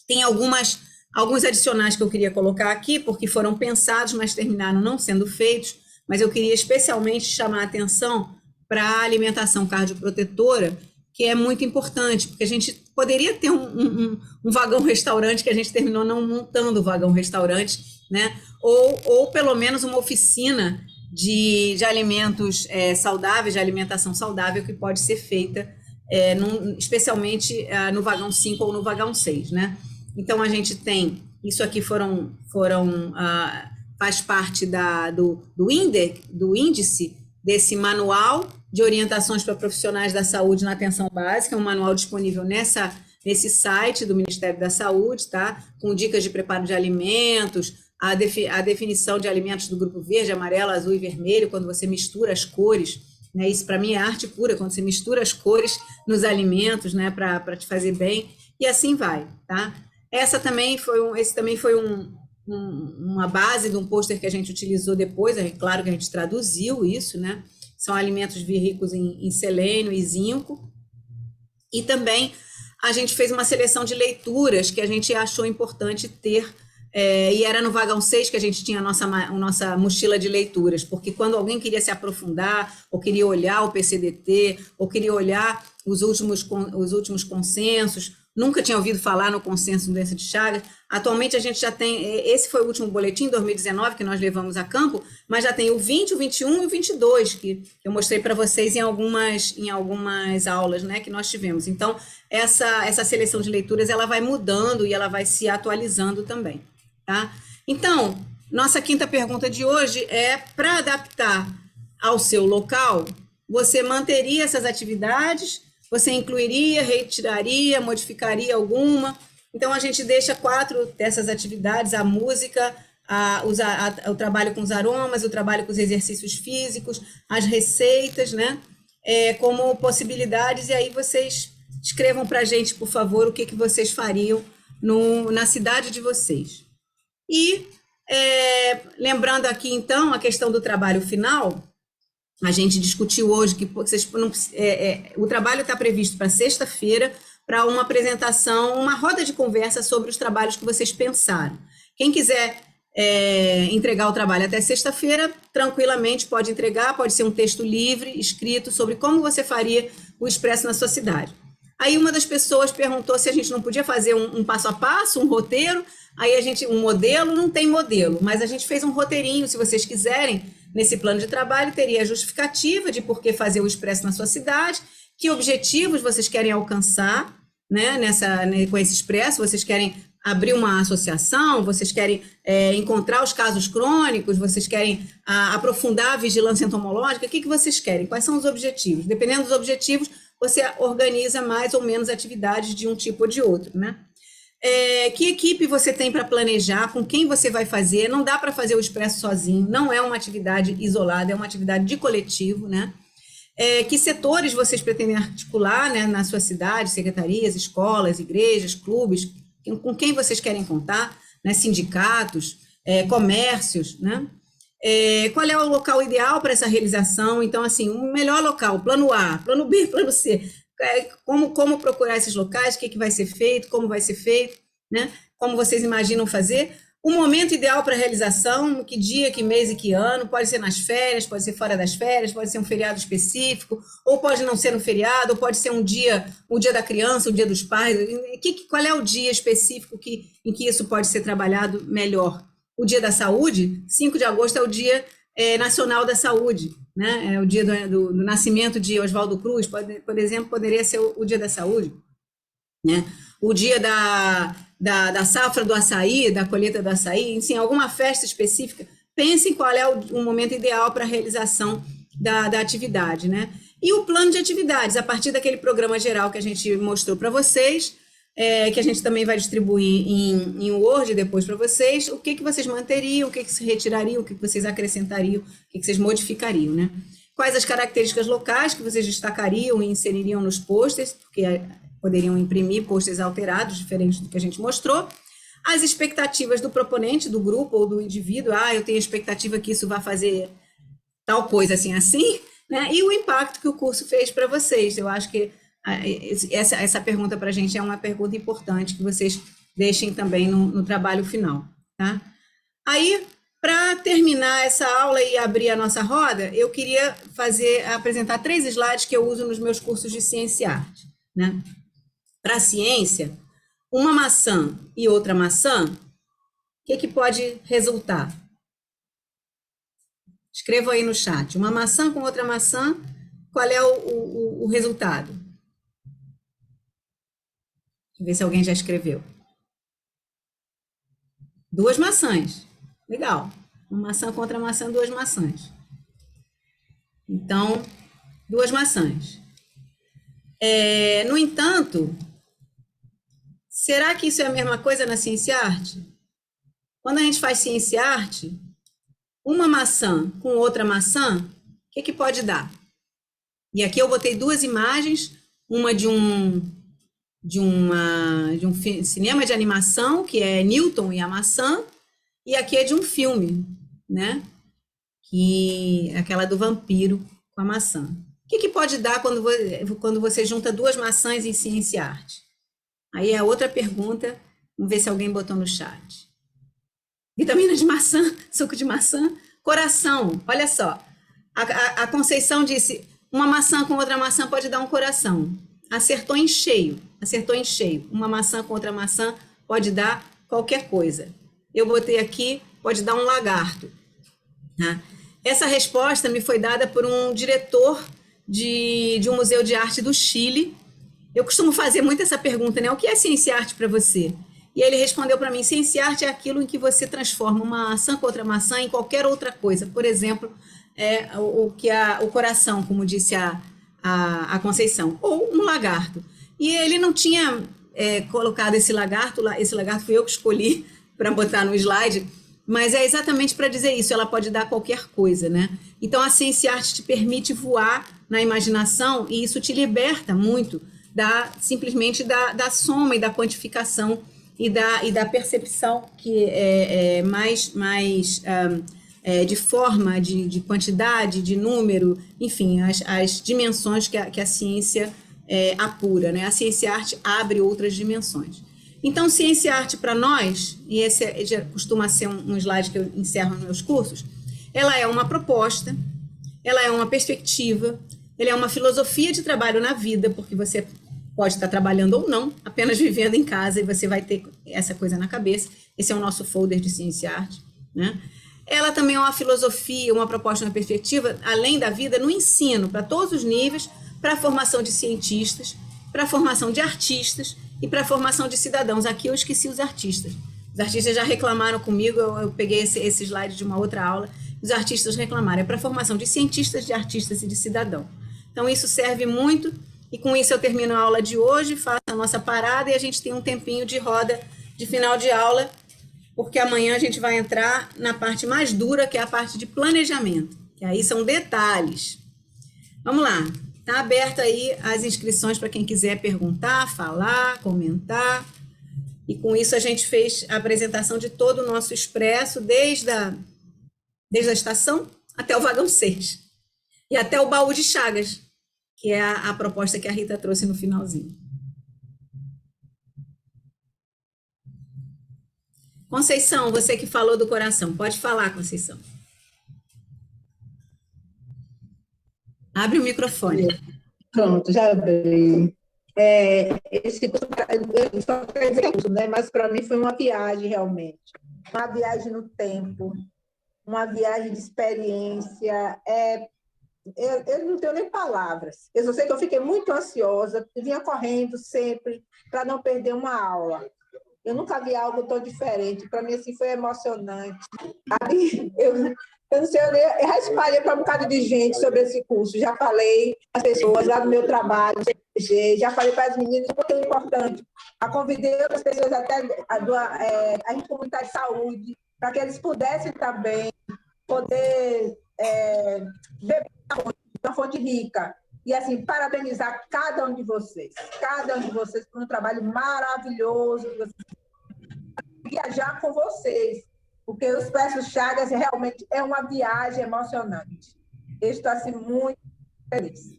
Tem algumas Alguns adicionais que eu queria colocar aqui, porque foram pensados, mas terminaram não sendo feitos, mas eu queria especialmente chamar a atenção para a alimentação cardioprotetora, que é muito importante, porque a gente poderia ter um vagão restaurante, que a gente terminou não montando o vagão restaurante, né? Ou pelo menos uma oficina de alimentos saudáveis, de alimentação saudável, que pode ser feita, especialmente no vagão 5 ou no vagão 6, né? Então, a gente tem, isso aqui faz parte do índice desse manual de orientações para profissionais da saúde na atenção básica, é um manual disponível nesse site do Ministério da Saúde, tá? Com dicas de preparo de alimentos, a definição de alimentos do grupo verde, amarelo, azul e vermelho, quando você mistura as cores, né? Isso para mim é arte pura, quando você mistura as cores nos alimentos, né? Para te fazer bem, e assim vai, tá? Esse também foi uma base de um pôster que a gente utilizou depois, é claro que a gente traduziu isso, né? São alimentos ricos em selênio e zinco. E também a gente fez uma seleção de leituras que a gente achou importante ter, e era no vagão 6 que a gente tinha a nossa mochila de leituras, porque quando alguém queria se aprofundar, ou queria olhar o PCDT, ou queria olhar os últimos consensos, nunca tinha ouvido falar no consenso de doença de Chagas. Atualmente a gente já tem, esse foi o último boletim, 2019, que nós levamos a campo, mas já tem o 20, o 21 e o 22, que eu mostrei para vocês em algumas aulas, né, que nós tivemos. Então, essa seleção de leituras, ela vai mudando e ela vai se atualizando também, tá? Então, nossa quinta pergunta de hoje é, para adaptar ao seu local, você manteria essas atividades? Você incluiria, retiraria, modificaria alguma? Então, a gente deixa 4 dessas atividades: a música, o trabalho com os aromas, o trabalho com os exercícios físicos, as receitas, né? Como possibilidades, e aí vocês escrevam para a gente, por favor, o que vocês fariam na cidade de vocês. E, lembrando aqui, então, a questão do trabalho final, a gente discutiu hoje que o trabalho está previsto para sexta-feira, para uma apresentação, uma roda de conversa sobre os trabalhos que vocês pensaram. Quem quiser entregar o trabalho até sexta-feira, tranquilamente pode entregar, pode ser um texto livre, escrito, sobre como você faria o Expresso na sua cidade. Aí uma das pessoas perguntou se a gente não podia fazer um passo a passo, um roteiro. Aí um modelo, não tem modelo, mas a gente fez um roteirinho, se vocês quiserem. Nesse plano de trabalho teria a justificativa de por que fazer o Expresso na sua cidade, que objetivos vocês querem alcançar, né, com esse Expresso. Vocês querem abrir uma associação, vocês querem encontrar os casos crônicos, vocês querem aprofundar a vigilância entomológica, o que vocês querem? Quais são os objetivos? Dependendo dos objetivos, você organiza mais ou menos atividades de um tipo ou de outro, né? Que equipe você tem para planejar, com quem você vai fazer? Não dá para fazer o Expresso sozinho, não é uma atividade isolada, é uma atividade de coletivo, né? Que setores vocês pretendem articular, né, na sua cidade, secretarias, escolas, igrejas, clubes, com quem vocês querem contar, né, sindicatos, comércios, né? Qual é o local ideal para essa realização? Então, assim, o melhor local, plano A, plano B, plano C. Como procurar esses locais, o que vai ser feito, como vai ser feito, né? Como vocês imaginam fazer. O momento ideal para a realização, que dia, que mês e que ano, pode ser nas férias, pode ser fora das férias, pode ser um feriado específico, ou pode não ser no feriado, ou pode ser o dia da criança, o dia dos pais. Qual é o dia específico em que isso pode ser trabalhado melhor? O dia da saúde, 5 de agosto é o dia nacional da saúde, né? É o dia do nascimento de Oswaldo Cruz, por exemplo, poderia ser o dia da saúde, né? O dia da safra do açaí, da colheita do açaí, enfim, alguma festa específica. Pensem qual é o momento ideal para a realização da atividade, né? E o plano de atividades, a partir daquele programa geral que a gente mostrou para vocês, que a gente também vai distribuir em Word depois para vocês, o que vocês manteriam, o que se retirariam, o que vocês acrescentariam, o que vocês modificariam, né? Quais as características locais que vocês destacariam e inseririam nos posters, porque poderiam imprimir posters alterados, diferentes do que a gente mostrou. As expectativas do proponente, do grupo ou do indivíduo, eu tenho a expectativa que isso vai fazer tal coisa assim, né? E o impacto que o curso fez para vocês. Eu acho que essa pergunta para a gente é uma pergunta importante, que vocês deixem também no trabalho final, tá? Aí, para terminar essa aula e abrir a nossa roda, eu queria apresentar 3 slides que eu uso nos meus cursos de Ciência e Arte, né? Para a ciência, uma maçã e outra maçã, o que pode resultar? Escrevam aí no chat. Uma maçã com outra maçã, qual é o resultado? Deixa eu ver se alguém já escreveu. 2 maçãs. Legal. Uma maçã contra maçã, 2 maçãs. Então, 2 maçãs. No entanto, será que isso é a mesma coisa na ciência e arte? Quando a gente faz ciência e arte, uma maçã com outra maçã, o que pode dar? E aqui eu botei 2 imagens, uma de um cinema de animação, que é Newton e a maçã, e aqui é de um filme, né? Aquela do vampiro com a maçã. O que pode dar quando você junta 2 maçãs em ciência e arte? Aí é outra pergunta, vamos ver se alguém botou no chat. Vitamina de maçã, suco de maçã, coração. Olha só, a Conceição disse, uma maçã com outra maçã pode dar um coração. Acertou em cheio, acertou em cheio. Uma maçã com outra maçã pode dar qualquer coisa. Eu botei aqui, pode dar um lagarto. Tá? Essa resposta me foi dada por um diretor de um museu de arte do Chile. Eu costumo fazer muito essa pergunta, né? O que é ciência e arte para você? E ele respondeu para mim, ciência e arte é aquilo em que você transforma uma maçã com outra maçã em qualquer outra coisa. Por exemplo, o coração, como disse a Conceição, ou um lagarto. E ele não tinha colocado esse lagarto fui eu que escolhi para botar no slide, mas é exatamente para dizer isso, ela pode dar qualquer coisa, né? Então, a ciência e arte te permite voar na imaginação e isso te liberta muito simplesmente da soma e da quantificação e da percepção que é mais de forma, de quantidade, de número, enfim, as dimensões que a ciência apura, né? A ciência e arte abre outras dimensões. Então, ciência e arte para nós, e esse já costuma ser um slide que eu encerro nos meus cursos, ela é uma proposta, ela é uma perspectiva, ela é uma filosofia de trabalho na vida, porque você pode estar trabalhando ou não, apenas vivendo em casa, e você vai ter essa coisa na cabeça. Esse é o nosso folder de ciência e arte, né? Ela também é uma filosofia, uma proposta, uma perspectiva, além da vida, no ensino, para todos os níveis, para a formação de cientistas, para a formação de artistas e para a formação de cidadãos. Aqui eu esqueci os artistas. Os artistas já reclamaram comigo, eu peguei esse slide de uma outra aula, os artistas reclamaram. É para a formação de cientistas, de artistas e de cidadão. Então, isso serve muito, e com isso eu termino a aula de hoje, faço a nossa parada e a gente tem um tempinho de roda de final de aula, porque amanhã a gente vai entrar na parte mais dura, que é a parte de planejamento, que aí são detalhes. Vamos lá, está aberto aí as inscrições para quem quiser perguntar, falar, comentar, e com isso a gente fez a apresentação de todo o nosso expresso, desde a estação até o vagão 6, e até o baú de Chagas, que é a proposta que a Rita trouxe no finalzinho. Conceição, você que falou do coração, pode falar, Conceição. Abre o microfone. Pronto, já abri. Esse só quer dizer isso, né? Mas para mim foi uma viagem, realmente. Uma viagem no tempo, uma viagem de experiência. Eu não tenho nem palavras. Eu só sei que eu fiquei muito ansiosa, vinha correndo sempre para não perder uma aula. Eu nunca vi algo tão diferente. Para mim, assim, foi emocionante. Aí, eu não sei, eu já espalhei para um bocado de gente sobre esse curso. Já falei às pessoas lá do meu trabalho, já falei para as meninas, porque é importante. Convidei outras pessoas até a gente comunitária de saúde, para que eles pudessem também poder beber uma fonte rica. E, assim, parabenizar cada um de vocês por um trabalho maravilhoso, viajar com vocês, porque o Expresso Chagas realmente é uma viagem emocionante. Eu estou, assim, muito feliz.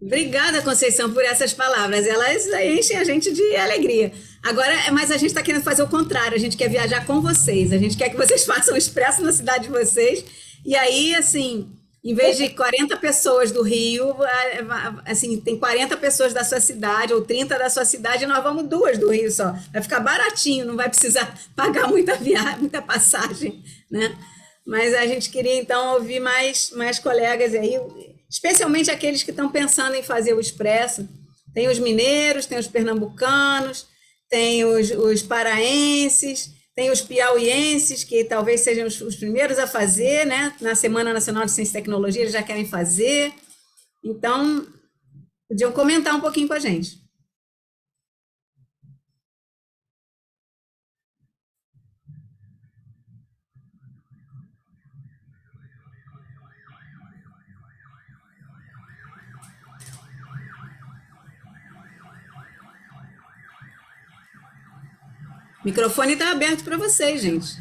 Obrigada, Conceição, por essas palavras. Elas enchem a gente de alegria. Agora, mas a gente está querendo fazer o contrário. A gente quer viajar com vocês. A gente quer que vocês façam o expresso na cidade de vocês. E aí, assim, em vez de 40 pessoas do Rio, assim, tem 40 pessoas da sua cidade ou 30 da sua cidade e nós vamos 2 do Rio só. Vai ficar baratinho, não vai precisar pagar muita viagem, muita passagem, né? Mas a gente queria, então, ouvir mais colegas aí, especialmente aqueles que estão pensando em fazer o expresso. Tem os mineiros, tem os pernambucanos, tem os paraenses, tem os piauienses, que talvez sejam os primeiros a fazer, né? Na Semana Nacional de Ciência e Tecnologia, eles já querem fazer. Então, podiam comentar um pouquinho com a gente. O microfone está aberto para vocês, gente.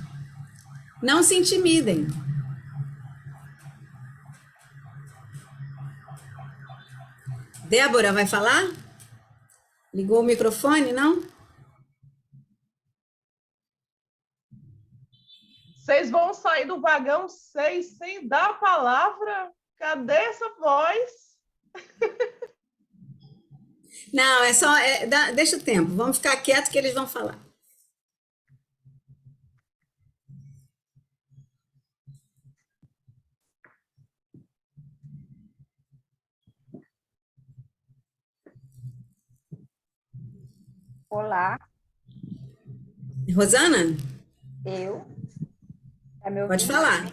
Não se intimidem. Débora, vai falar? Ligou o microfone, não? Vocês vão sair do vagão 6 sem dar a palavra? Cadê essa voz? Não, é só... deixa o tempo. Vamos ficar quietos que eles vão falar. Olá, Rosana? eu. Tá me Pode ouvindo? falar.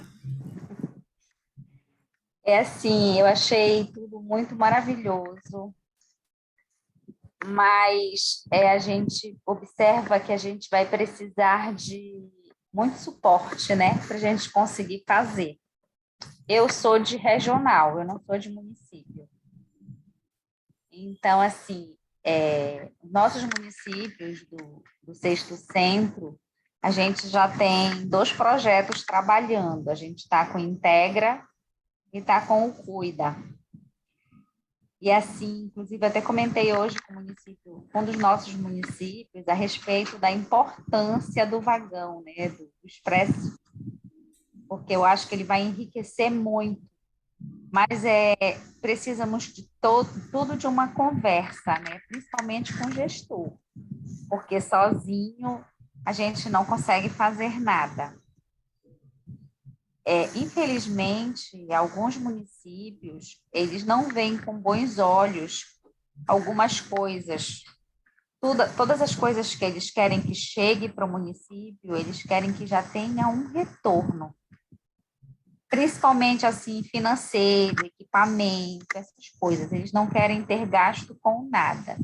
É assim, eu achei tudo muito maravilhoso, mas a gente observa que a gente vai precisar de muito suporte, né, para a gente conseguir fazer. Eu sou de regional, eu não sou de município. Então, assim, nossos municípios do Sexto Centro, a gente já tem 2 projetos trabalhando. A gente está com o Integra e está com o Cuida. E assim, inclusive, até comentei hoje com o município, com um dos nossos municípios, a respeito da importância do vagão, né, do expresso, porque eu acho que ele vai enriquecer muito. Mas precisamos de tudo de uma conversa, né? Principalmente com o gestor, porque sozinho a gente não consegue fazer nada. Infelizmente, alguns municípios, eles não veem com bons olhos algumas coisas. Todas as coisas que eles querem que chegue para o município, eles querem que já tenha um retorno. Principalmente, assim, financeiro, equipamento, essas coisas. Eles não querem ter gasto com nada.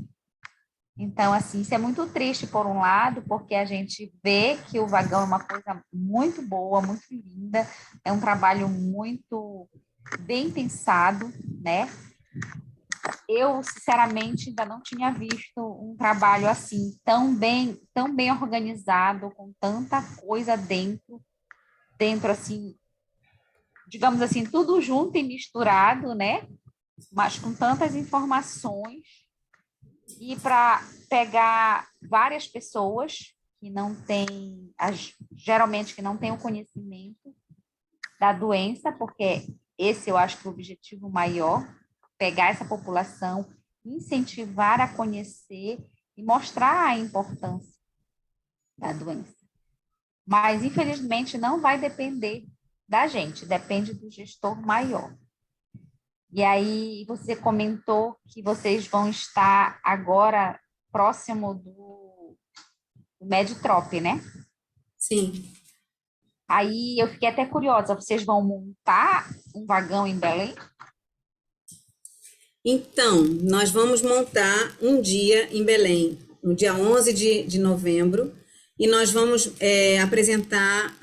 Então, assim, isso é muito triste, por um lado, porque a gente vê que o vagão é uma coisa muito boa, muito linda, é um trabalho muito bem pensado, né? Eu, sinceramente, ainda não tinha visto um trabalho assim, tão bem organizado, com tanta coisa dentro, assim, digamos assim, tudo junto e misturado, né? Mas com tantas informações, e para pegar várias pessoas que não têm, geralmente que não têm o conhecimento da doença, porque esse eu acho que é o objetivo maior, pegar essa população, incentivar a conhecer e mostrar a importância da doença. Mas, infelizmente, não vai depender da gente, depende do gestor maior. E aí, você comentou que vocês vão estar agora próximo do Meditrop, né? Sim. Aí, eu fiquei até curiosa, vocês vão montar um vagão em Belém? Então, nós vamos montar um dia em Belém, no dia 11 de novembro, e nós vamos apresentar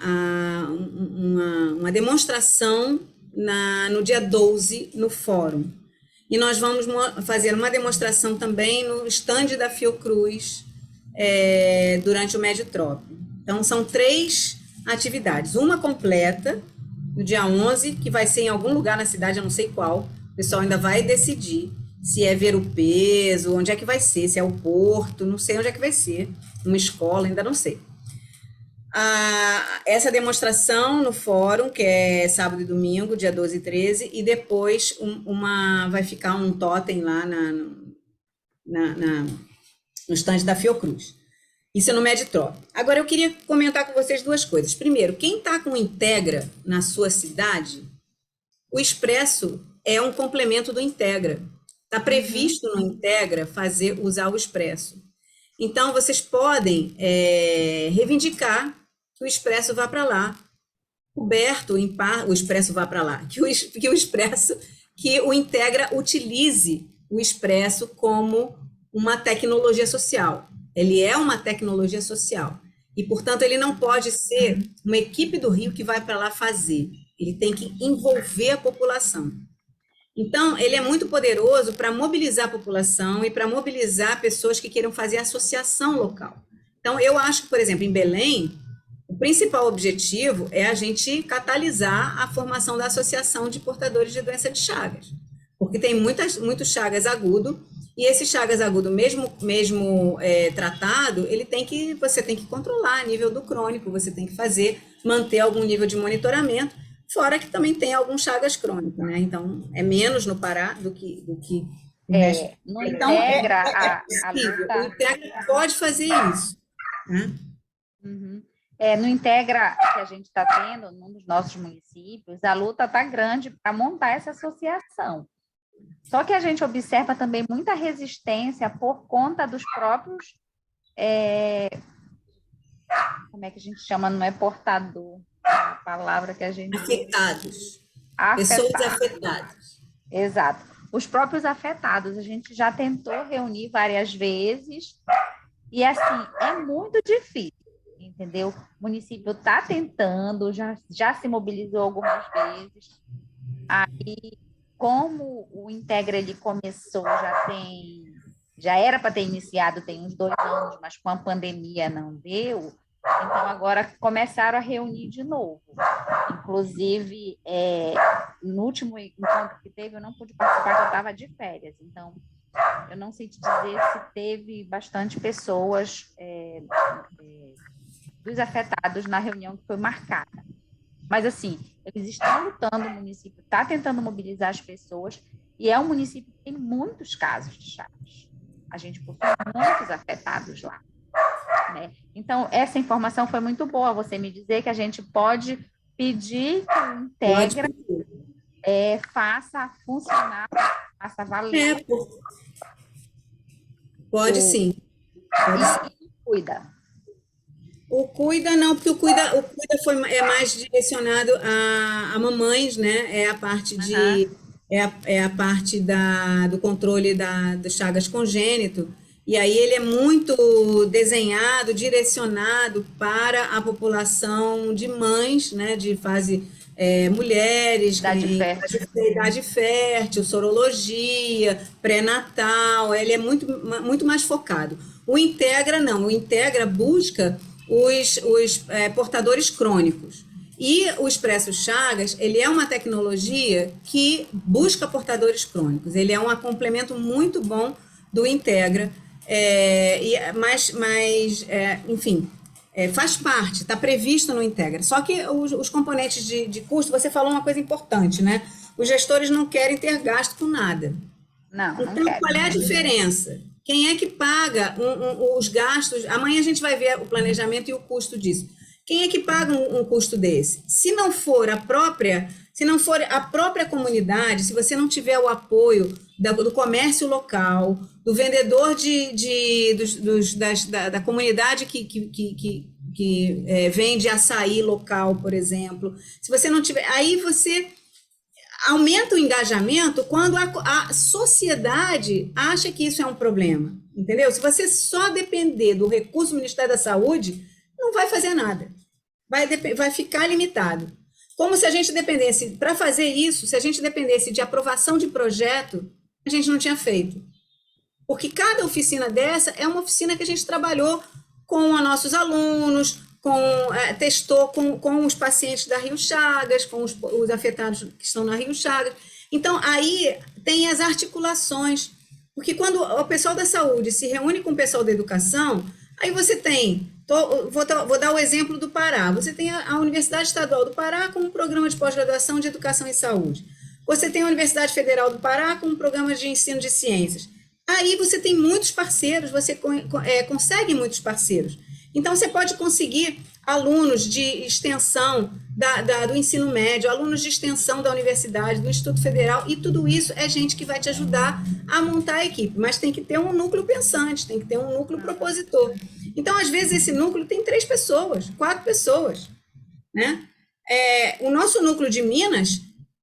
uma demonstração no dia 12, no fórum. E nós vamos fazer uma demonstração também no estande da Fiocruz durante o Meditrop. Então, são 3 atividades. Uma completa, no dia 11, que vai ser em algum lugar na cidade, eu não sei qual, o pessoal ainda vai decidir. se é ver o peso, onde é que vai ser, se é o porto, não sei onde é que vai ser, uma escola, ainda não sei. Essa demonstração no fórum, que é sábado e domingo, dia 12 e 13, e depois vai ficar um totem lá no estande da Fiocruz. Isso é no Meditrop. Agora, eu queria comentar com vocês duas coisas. Primeiro, quem está com Integra na sua cidade, o Expresso é um complemento do Integra. Está previsto no Integra usar o Expresso. Então, vocês podem reivindicar que o Expresso vá para lá, coberto em par, o Expresso vá para lá, que o Integra utilize o Expresso como uma tecnologia social. Ele é uma tecnologia social e, portanto, ele não pode ser uma equipe do Rio que vai para lá fazer. Ele tem que envolver a população. Então, ele é muito poderoso para mobilizar a população e para mobilizar pessoas que queiram fazer associação local. Então, eu acho que, por exemplo, em Belém, o principal objetivo é a gente catalisar a formação da Associação de Portadores de Doença de Chagas, porque tem muito Chagas agudo, e esse Chagas agudo, mesmo tratado, você tem que controlar a nível do crônico, você tem que manter algum nível de monitoramento, fora que também tem alguns Chagas crônicos, né? Então, é menos no Pará do que no então, Integra, o Integra pode fazer isso, né? Uhum. No Integra que a gente está tendo, num dos nossos municípios, a luta está grande para montar essa associação. Só que a gente observa também muita resistência por conta dos próprios, como é que a gente chama? Não é portador, é a palavra que a gente... Afetados. Pessoas afetadas. Exato. Os próprios afetados, a gente já tentou reunir várias vezes e, assim, é muito difícil, entendeu? O município está tentando, já se mobilizou algumas vezes. Aí, como o Integra ele começou, já era para ter iniciado tem uns 2 anos, mas com a pandemia não deu, então agora começaram a reunir de novo. Inclusive, no último encontro que teve, eu não pude participar, porque eu estava de férias, então eu não sei te dizer se teve bastante pessoas dos afetados na reunião que foi marcada. Mas, assim, eles estão lutando, o município está tentando mobilizar as pessoas, e é um município que tem muitos casos de Chagas. A gente possui muitos afetados lá, né? Então, essa informação foi muito boa, você me dizer que a gente pode pedir que o Integra faça funcionar, faça valer. Pode sim. E cuida. O Cuida não, porque o Cuida é mais direcionado a mamães, né? É a parte a parte do controle do Chagas congênito, e aí ele é muito desenhado, direcionado para a população de mães, né? De fase mulheres, idade fértil, sorologia, pré-natal, ele é muito mais focado. O Integra não, o Integra busca os portadores crônicos. E o Expresso Chagas, ele é uma tecnologia que busca portadores crônicos. Ele é um complemento muito bom do Integra, enfim, faz parte, está previsto no Integra. Só que os componentes de custo, você falou uma coisa importante, né? Os gestores não querem ter gasto com nada. Não então, qual é a diferença? Quem é que paga os gastos? Amanhã a gente vai ver o planejamento e o custo disso. Quem é que paga um custo desse? Se não for a própria comunidade, se você não tiver o apoio do comércio local, do vendedor da comunidade que vende açaí local, por exemplo, se você não tiver, aí você aumenta o engajamento quando a sociedade acha que isso é um problema, entendeu? Se você só depender do recurso do Ministério da Saúde, não vai fazer nada, vai ficar limitado. Como se a gente dependesse, para fazer isso, se a gente dependesse de aprovação de projeto, a gente não tinha feito. Porque cada oficina dessa é uma oficina que a gente trabalhou com os nossos alunos, testou com os pacientes da Rio Chagas, com os afetados que estão na Rio Chagas. Então, aí tem as articulações, porque quando o pessoal da saúde se reúne com o pessoal da educação, aí você tem, vou dar o exemplo do Pará, você tem a Universidade Estadual do Pará com um programa de pós-graduação de educação e saúde, você tem a Universidade Federal do Pará com um programa de ensino de ciências, aí você tem muitos parceiros, você consegue muitos parceiros, então você pode conseguir alunos de extensão do ensino médio, alunos de extensão da universidade, do Instituto Federal, e tudo isso é gente que vai te ajudar a montar a equipe, mas tem que ter um núcleo pensante, tem que ter um núcleo propositor. Então, às vezes, esse núcleo tem 3 pessoas, 4 pessoas, né? O nosso núcleo de Minas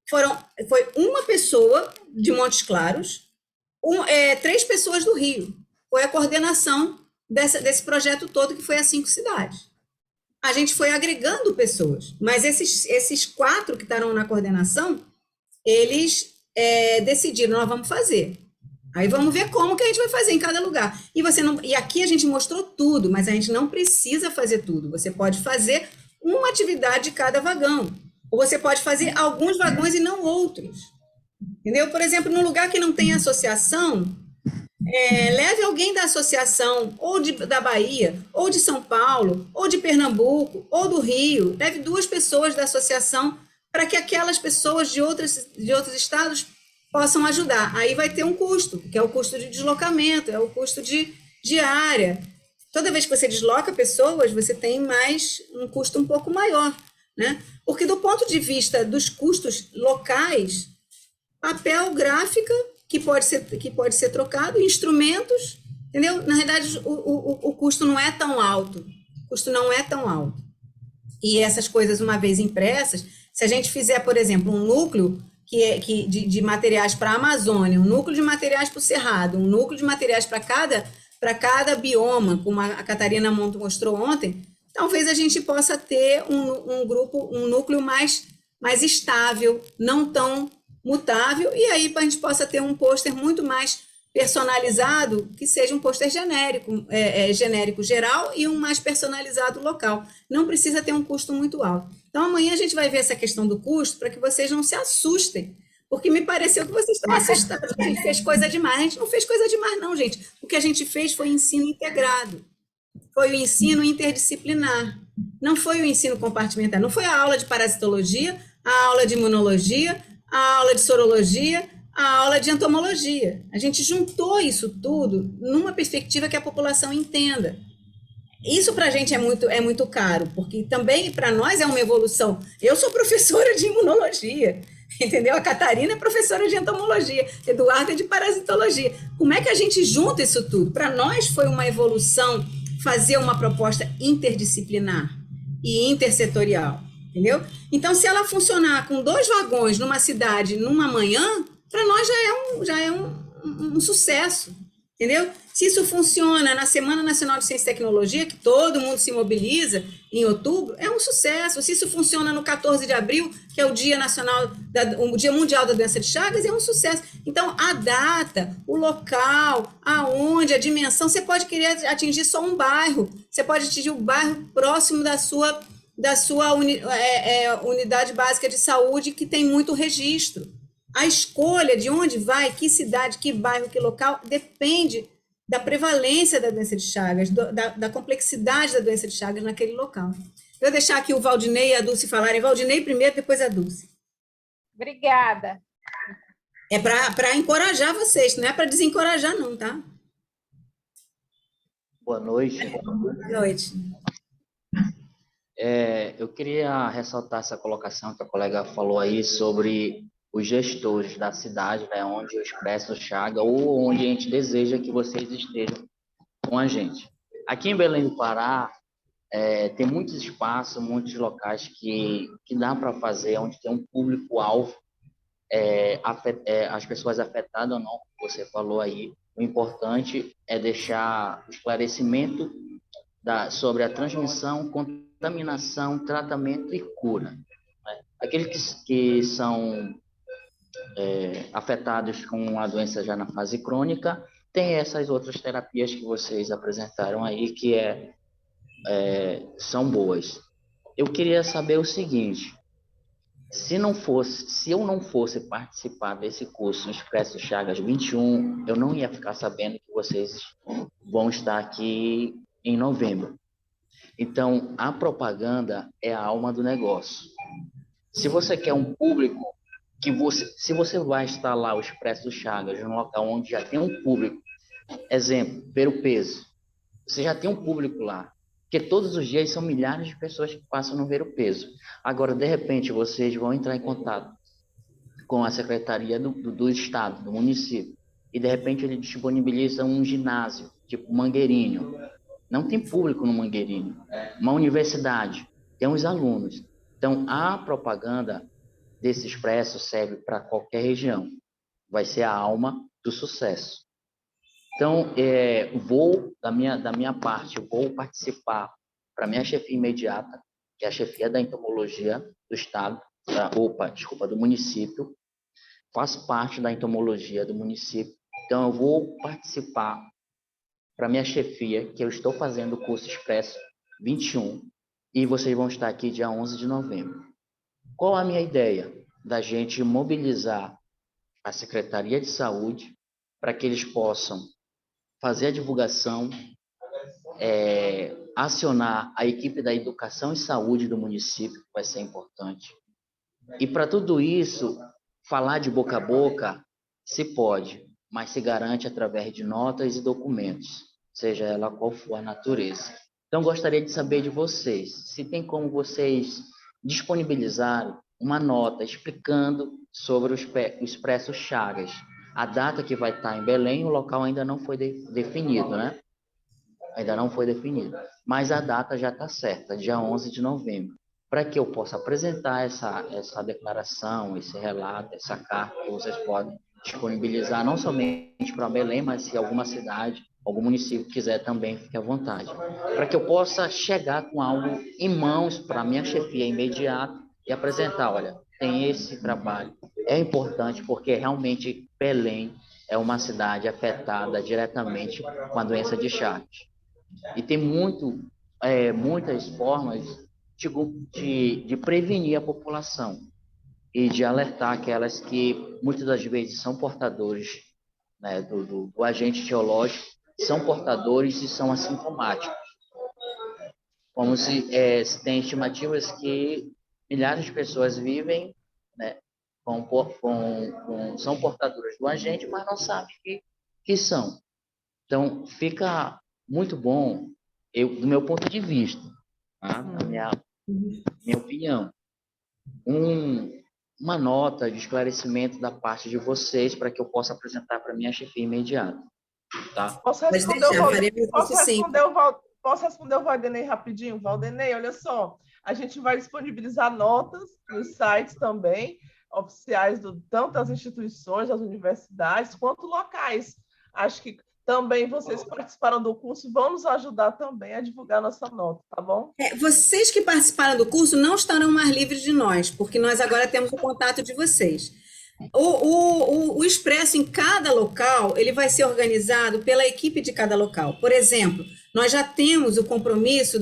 foi uma pessoa de Montes Claros, 3 pessoas do Rio, foi a coordenação desse projeto todo, que foi as 5 cidades. A gente foi agregando pessoas, mas esses 4 que estavam na coordenação, eles decidiram, nós vamos fazer. Aí vamos ver como que a gente vai fazer em cada lugar. E aqui a gente mostrou tudo, mas a gente não precisa fazer tudo. Você pode fazer uma atividade de cada vagão, ou você pode fazer alguns vagões e não outros. Entendeu? Por exemplo, num lugar que não tem associação, leve alguém da associação, ou da Bahia, ou de São Paulo, ou de Pernambuco, ou do Rio, leve 2 pessoas da associação para que aquelas pessoas de outros estados possam ajudar. Aí vai ter um custo, que é o custo de deslocamento, é o custo de diária. Toda vez que você desloca pessoas, você tem um custo um pouco maior, né? Porque do ponto de vista dos custos locais, papel, gráfica, que pode ser trocado, instrumentos, entendeu? Na realidade, o custo não é tão alto. O custo não é tão alto. E essas coisas, uma vez impressas, se a gente fizer, por exemplo, um núcleo de materiais para a Amazônia, um núcleo de materiais para o Cerrado, um núcleo de materiais para cada bioma, como a Catarina Monto mostrou ontem, talvez a gente possa ter um núcleo mais estável, não tão mutável, e aí a gente possa ter um pôster muito mais personalizado, que seja um pôster genérico geral e um mais personalizado local. Não precisa ter um custo muito alto. Então, amanhã a gente vai ver essa questão do custo para que vocês não se assustem, porque me pareceu que vocês estão assustados, que a gente fez coisa demais. A gente não fez coisa demais, não, gente. O que a gente fez foi ensino integrado, foi o ensino interdisciplinar, não foi o ensino compartimentar, não foi a aula de parasitologia, a aula de imunologia, a aula de sorologia, a aula de entomologia. A gente juntou isso tudo numa perspectiva que a população entenda. Isso para a gente é muito caro, porque também para nós é uma evolução. Eu sou professora de imunologia, entendeu? A Catarina é professora de entomologia, Eduardo é de parasitologia. Como é que a gente junta isso tudo? Para nós foi uma evolução fazer uma proposta interdisciplinar e intersetorial. Entendeu? Então, se ela funcionar com 2 vagões numa cidade, numa manhã, para nós já é um sucesso, entendeu? Se isso funciona na Semana Nacional de Ciência e Tecnologia, que todo mundo se mobiliza em outubro, é um sucesso. Se isso funciona no 14 de abril, que é o Dia Mundial da Doença de Chagas, é um sucesso. Então, a data, o local, aonde, a dimensão, você pode querer atingir só um bairro, você pode atingir o bairro próximo da sua unidade básica de saúde, que tem muito registro. A escolha de onde vai, que cidade, que bairro, que local, depende da prevalência da doença de Chagas, da complexidade da doença de Chagas naquele local. Eu vou deixar aqui o Valdinei e a Dulce falarem. Valdinei primeiro, depois a Dulce. Obrigada. É para encorajar vocês, não é para desencorajar, não, tá? Boa noite. Boa noite. Eu queria ressaltar essa colocação que a colega falou aí sobre os gestores da cidade, né, onde o Expresso Chaga ou onde a gente deseja que vocês estejam com a gente. Aqui em Belém do Pará, tem muitos espaços, muitos locais que dá para fazer, onde tem um público-alvo, as pessoas afetadas ou não, como você falou aí. O importante é deixar o esclarecimento sobre a transmissão, contaminação, tratamento e cura. Aqueles que são afetados com a doença já na fase crônica, tem essas outras terapias que vocês apresentaram aí, que é são boas. Eu queria saber o seguinte: se eu não fosse participar desse curso Expresso Chagas 21, eu não ia ficar sabendo que vocês vão estar aqui em novembro. Então, a propaganda é a alma do negócio. Se você quer um público se você vai instalar o Expresso Chagas num local onde já tem um público, exemplo, Ver o Peso, você já tem um público lá, porque todos os dias são milhares de pessoas que passam no Ver o Peso. Agora, de repente, vocês vão entrar em contato com a Secretaria do Estado, do município, e de repente ele disponibiliza um ginásio, tipo Mangueirinho. Não tem público no Mangueirinho. Uma universidade, tem uns alunos. Então, a propaganda desse Expresso serve para qualquer região. Vai ser a alma do sucesso. Então, da minha parte, vou participar para minha chefia imediata, que é a chefia da entomologia do estado, do município. Faço parte da entomologia do município. Então, eu vou participar para minha chefia, que eu estou fazendo o curso Expresso 21, e vocês vão estar aqui dia 11 de novembro. Qual a minha ideia? Da gente mobilizar a Secretaria de Saúde para que eles possam fazer a divulgação, acionar a equipe da Educação e Saúde do município, que vai ser importante. E para tudo isso, falar de boca a boca se pode, mas se garante através de notas e documentos, seja ela qual for a natureza. Então, gostaria de saber de vocês, se tem como vocês disponibilizarem uma nota explicando sobre o Expresso Chagas. A data que vai estar em Belém, o local ainda não foi definido, né? Ainda não foi definido. Mas a data já está certa, dia 11 de novembro. Para que eu possa apresentar essa declaração, esse relato, essa carta que vocês podem disponibilizar, não somente para Belém, mas se alguma cidade, algum município quiser também, fique à vontade. Para que eu possa chegar com algo em mãos para a minha chefia imediata e apresentar, olha, tem esse trabalho. É importante porque realmente Belém é uma cidade afetada diretamente com a doença de Chagas. E tem muitas formas de prevenir a população e de alertar aquelas que muitas das vezes são portadores, né, do agente etiológico, são portadores e são assintomáticos. Como se tem estimativas que milhares de pessoas vivem, né, são portadoras do agente, mas não sabem que são. Então, fica muito bom, do meu ponto de vista, tá? Na minha opinião, uma nota de esclarecimento da parte de vocês para que eu possa apresentar para a minha chefia imediata. Tá? Posso responder o Valdenei rapidinho? Valdenei, olha só, a gente vai disponibilizar notas nos sites também, oficiais tanto das instituições, das universidades, quanto locais. Acho que também vocês participaram do curso, vão nos ajudar também a divulgar nossa nota, tá bom? Vocês que participaram do curso não estarão mais livres de nós, porque nós agora temos o contato de vocês. O Expresso em cada local, ele vai ser organizado pela equipe de cada local. Por exemplo, nós já temos o compromisso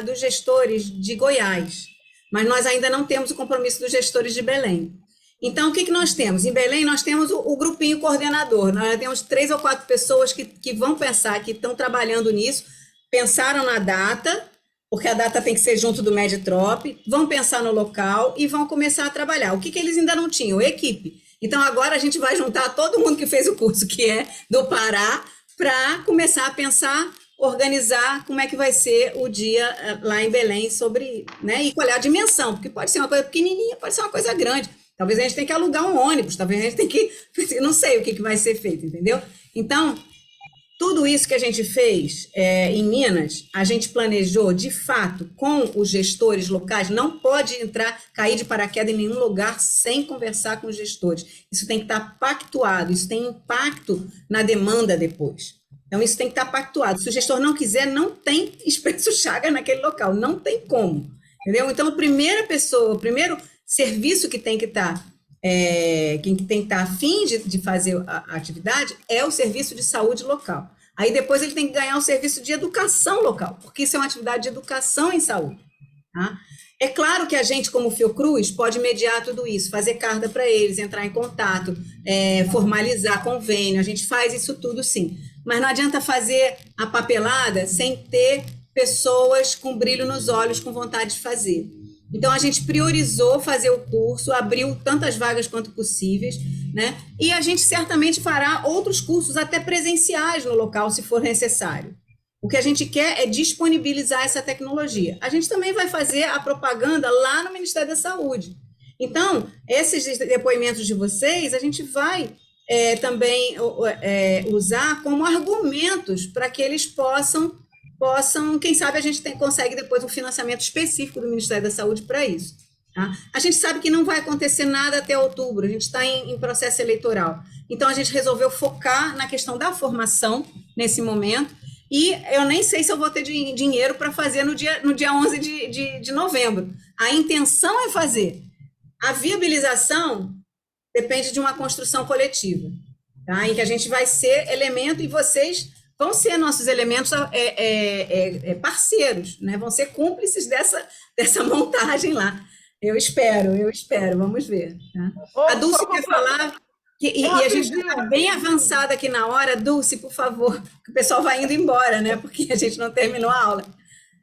dos gestores de Goiás, mas nós ainda não temos o compromisso dos gestores de Belém. Então, o que nós temos? Em Belém, nós temos o grupinho coordenador. Nós temos 3 ou 4 pessoas que vão pensar, que estão trabalhando nisso, pensaram na data, porque a data tem que ser junto do Meditrop, vão pensar no local e vão começar a trabalhar. O que eles ainda não tinham? Equipe. Então, agora a gente vai juntar todo mundo que fez o curso, que é do Pará, para começar a pensar, organizar como é que vai ser o dia lá em Belém sobre, né, e qual é a dimensão, porque pode ser uma coisa pequenininha, pode ser uma coisa grande. Talvez a gente tenha que alugar um ônibus, talvez a gente tenha que... Não sei o que vai ser feito, entendeu? Então, tudo isso que a gente fez em Minas, a gente planejou, de fato, com os gestores locais, não pode cair de paraquedas em nenhum lugar sem conversar com os gestores. Isso tem que estar pactuado, isso tem impacto na demanda depois. Então, isso tem que estar pactuado. Se o gestor não quiser, não tem Expresso Chagas naquele local, não tem como, entendeu? Então, a primeiro serviço que tem que estar, quem tem que estar a fim de fazer a atividade é o serviço de saúde local. Aí depois ele tem que ganhar o serviço de educação local, porque isso é uma atividade de educação em saúde. Tá? É claro que a gente, como Fiocruz, pode mediar tudo isso, fazer carta para eles, entrar em contato, formalizar convênio, a gente faz isso tudo sim. Mas não adianta fazer a papelada sem ter pessoas com brilho nos olhos, com vontade de fazer. Então, a gente priorizou fazer o curso, abriu tantas vagas quanto possíveis, né? E a gente certamente fará outros cursos, até presenciais no local, se for necessário. O que a gente quer é disponibilizar essa tecnologia. A gente também vai fazer a propaganda lá no Ministério da Saúde. Então, esses depoimentos de vocês, a gente vai também usar como argumentos para que eles possam, quem sabe a gente consegue depois um financiamento específico do Ministério da Saúde para isso. Tá? A gente sabe que não vai acontecer nada até outubro, a gente está em processo eleitoral. Então, a gente resolveu focar na questão da formação nesse momento, e eu nem sei se eu vou ter dinheiro para fazer no dia 11 de novembro. A intenção é fazer. A viabilização depende de uma construção coletiva, tá? Em que a gente vai ser elemento e vocês vão ser nossos elementos parceiros, né? Vão ser cúmplices dessa montagem lá. Eu espero, vamos ver. Tá? A Dulce quer falar, e a gente está bem avançada aqui na hora. Dulce, por favor, que o pessoal vai indo embora, né? Porque a gente não terminou a aula.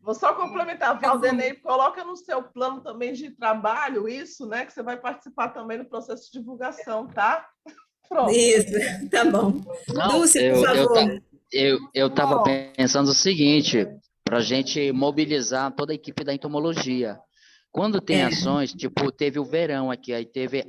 Vou só complementar, Valdenei, coloca no seu plano também de trabalho isso, né? Que você vai participar também do processo de divulgação, tá? Pronto. Isso, tá bom. Não, Dulce, por favor. Eu estava pensando o seguinte, para a gente mobilizar toda a equipe da entomologia. Quando tem ações, tipo, teve o verão aqui, aí teve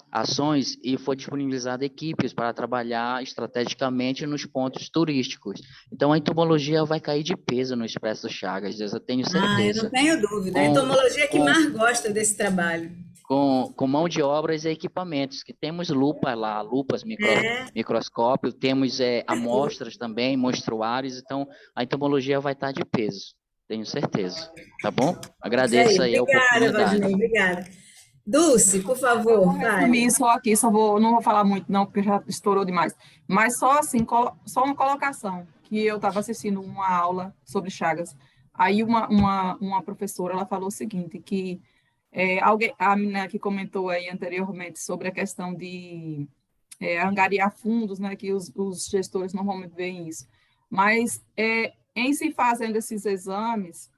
ações e foi disponibilizada equipes para trabalhar estrategicamente nos pontos turísticos. Então, a entomologia vai cair de peso no Expresso Chagas, eu tenho certeza. Eu não tenho dúvida. A entomologia é que mais gosta desse trabalho. Com mão de obras e equipamentos, que temos lupa lá, lupas, microscópio, temos amostras também, monstruários, então a entomologia vai estar de peso, tenho certeza, tá bom? Agradeço aí a oportunidade. Obrigada, Valdinei, obrigada. Dulce, por favor, vai. Só aqui, não vou falar muito não, porque já estourou demais, mas só assim, só uma colocação, que eu estava assistindo uma aula sobre Chagas, aí uma professora, ela falou o seguinte, que a menina que comentou aí anteriormente sobre a questão de angariar fundos, né, que os gestores normalmente veem isso, mas em se fazendo esses exames,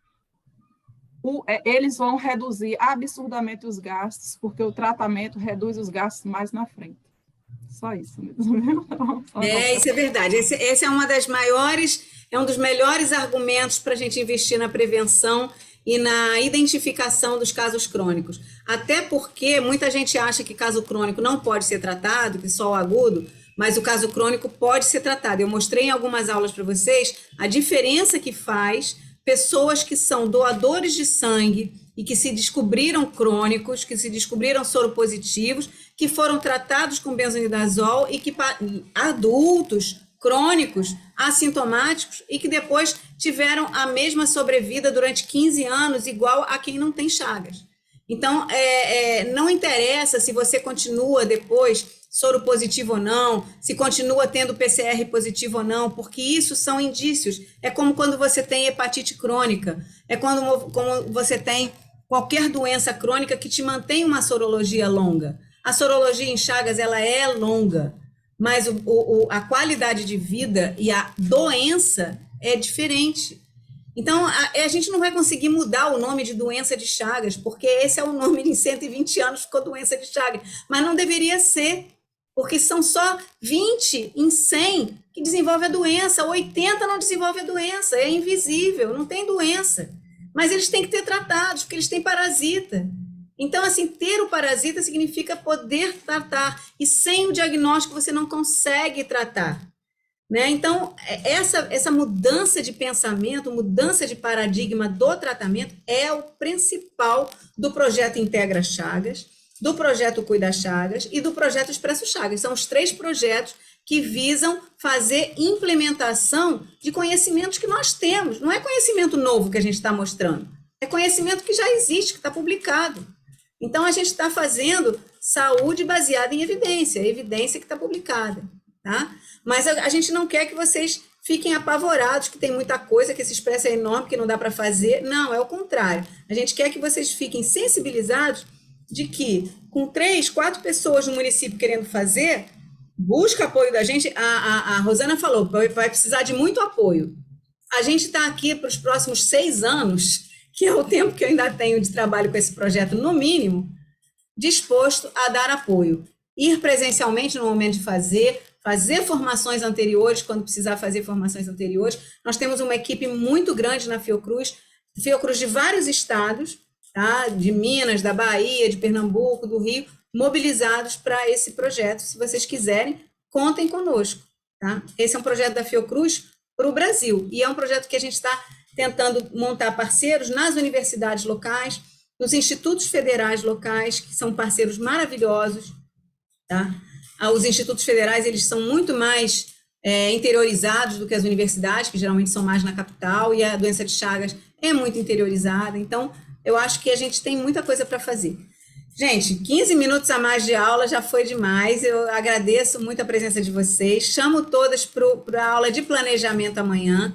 eles vão reduzir absurdamente os gastos, porque o tratamento reduz os gastos mais na frente. Só isso mesmo. Isso é verdade. Esse é um dos melhores argumentos para a gente investir na prevenção e na identificação dos casos crônicos. Até porque muita gente acha que caso crônico não pode ser tratado, que só o agudo, mas o caso crônico pode ser tratado. Eu mostrei em algumas aulas para vocês a diferença que faz pessoas que são doadores de sangue e que se descobriram crônicos, que se descobriram soropositivos, que foram tratados com benzonidazol e que adultos crônicos, assintomáticos, e que depois tiveram a mesma sobrevida durante 15 anos, igual a quem não tem Chagas. Então, não interessa se você continua depois soro positivo ou não, se continua tendo PCR positivo ou não, porque isso são indícios. É como quando você tem hepatite crônica, como você tem qualquer doença crônica que te mantém uma sorologia longa. A sorologia em Chagas, ela é longa, mas a qualidade de vida e a doença é diferente. Então, a gente não vai conseguir mudar o nome de doença de Chagas, porque esse é o nome em 120 anos ficou doença de Chagas, mas não deveria ser, porque são só 20 em 100 que desenvolvem a doença, 80 não desenvolvem a doença, é invisível, não tem doença. Mas eles têm que ser tratados, porque eles têm parasita. Então, assim, ter o parasita significa poder tratar, e sem o diagnóstico você não consegue tratar. Né? Então, essa mudança de pensamento, mudança de paradigma do tratamento é o principal do projeto Integra Chagas, do projeto Cuida Chagas e do projeto Expresso Chagas. São os 3 projetos que visam fazer implementação de conhecimentos que nós temos. Não é conhecimento novo que a gente está mostrando, é conhecimento que já existe, que está publicado. Então, a gente está fazendo saúde baseada em evidência que está publicada. tá? Mas a gente não quer que vocês fiquem apavorados, que tem muita coisa, que esse Expresso é enorme, que não dá para fazer. Não, é o contrário. A gente quer que vocês fiquem sensibilizados de que, com 3, 4 pessoas no município querendo fazer, busca apoio da gente. A Rosana falou, vai precisar de muito apoio. A gente está aqui para os próximos 6 anos, que é o tempo que eu ainda tenho de trabalho com esse projeto, no mínimo, disposto a dar apoio. Ir presencialmente no momento de fazer formações anteriores, quando precisar fazer formações anteriores. Nós temos uma equipe muito grande na Fiocruz de vários estados, tá? De Minas, da Bahia, de Pernambuco, do Rio, mobilizados para esse projeto. Se vocês quiserem, contem conosco, tá? Esse é um projeto da Fiocruz para o Brasil, e é um projeto que a gente está tentando montar parceiros nas universidades locais, nos institutos federais locais, que são parceiros maravilhosos, tá? Os institutos federais, eles são muito mais interiorizados do que as universidades, que geralmente são mais na capital, e a doença de Chagas é muito interiorizada. Então, eu acho que a gente tem muita coisa para fazer. Gente, 15 minutos a mais de aula já foi demais. Eu agradeço muito a presença de vocês. Chamo todas para a aula de planejamento amanhã.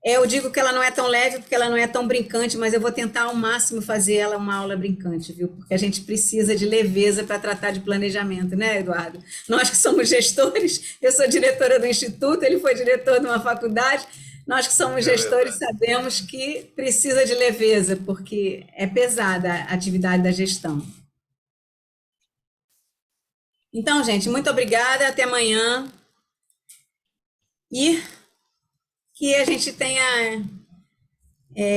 Eu digo que ela não é tão leve, porque ela não é tão brincante, mas eu vou tentar ao máximo fazer ela uma aula brincante, viu? Porque a gente precisa de leveza para tratar de planejamento, né, Eduardo? Nós que somos gestores, eu sou diretora do Instituto, ele foi diretor de uma faculdade, nós que somos gestores sabemos que precisa de leveza, porque é pesada a atividade da gestão. Então, gente, muito obrigada, até amanhã. E que a gente tenha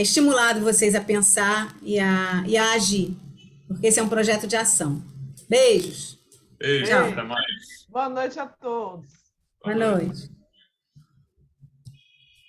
estimulado vocês a pensar e a agir, porque esse é um projeto de ação. Beijos. Beijo, até mais. Boa noite a todos. Boa noite.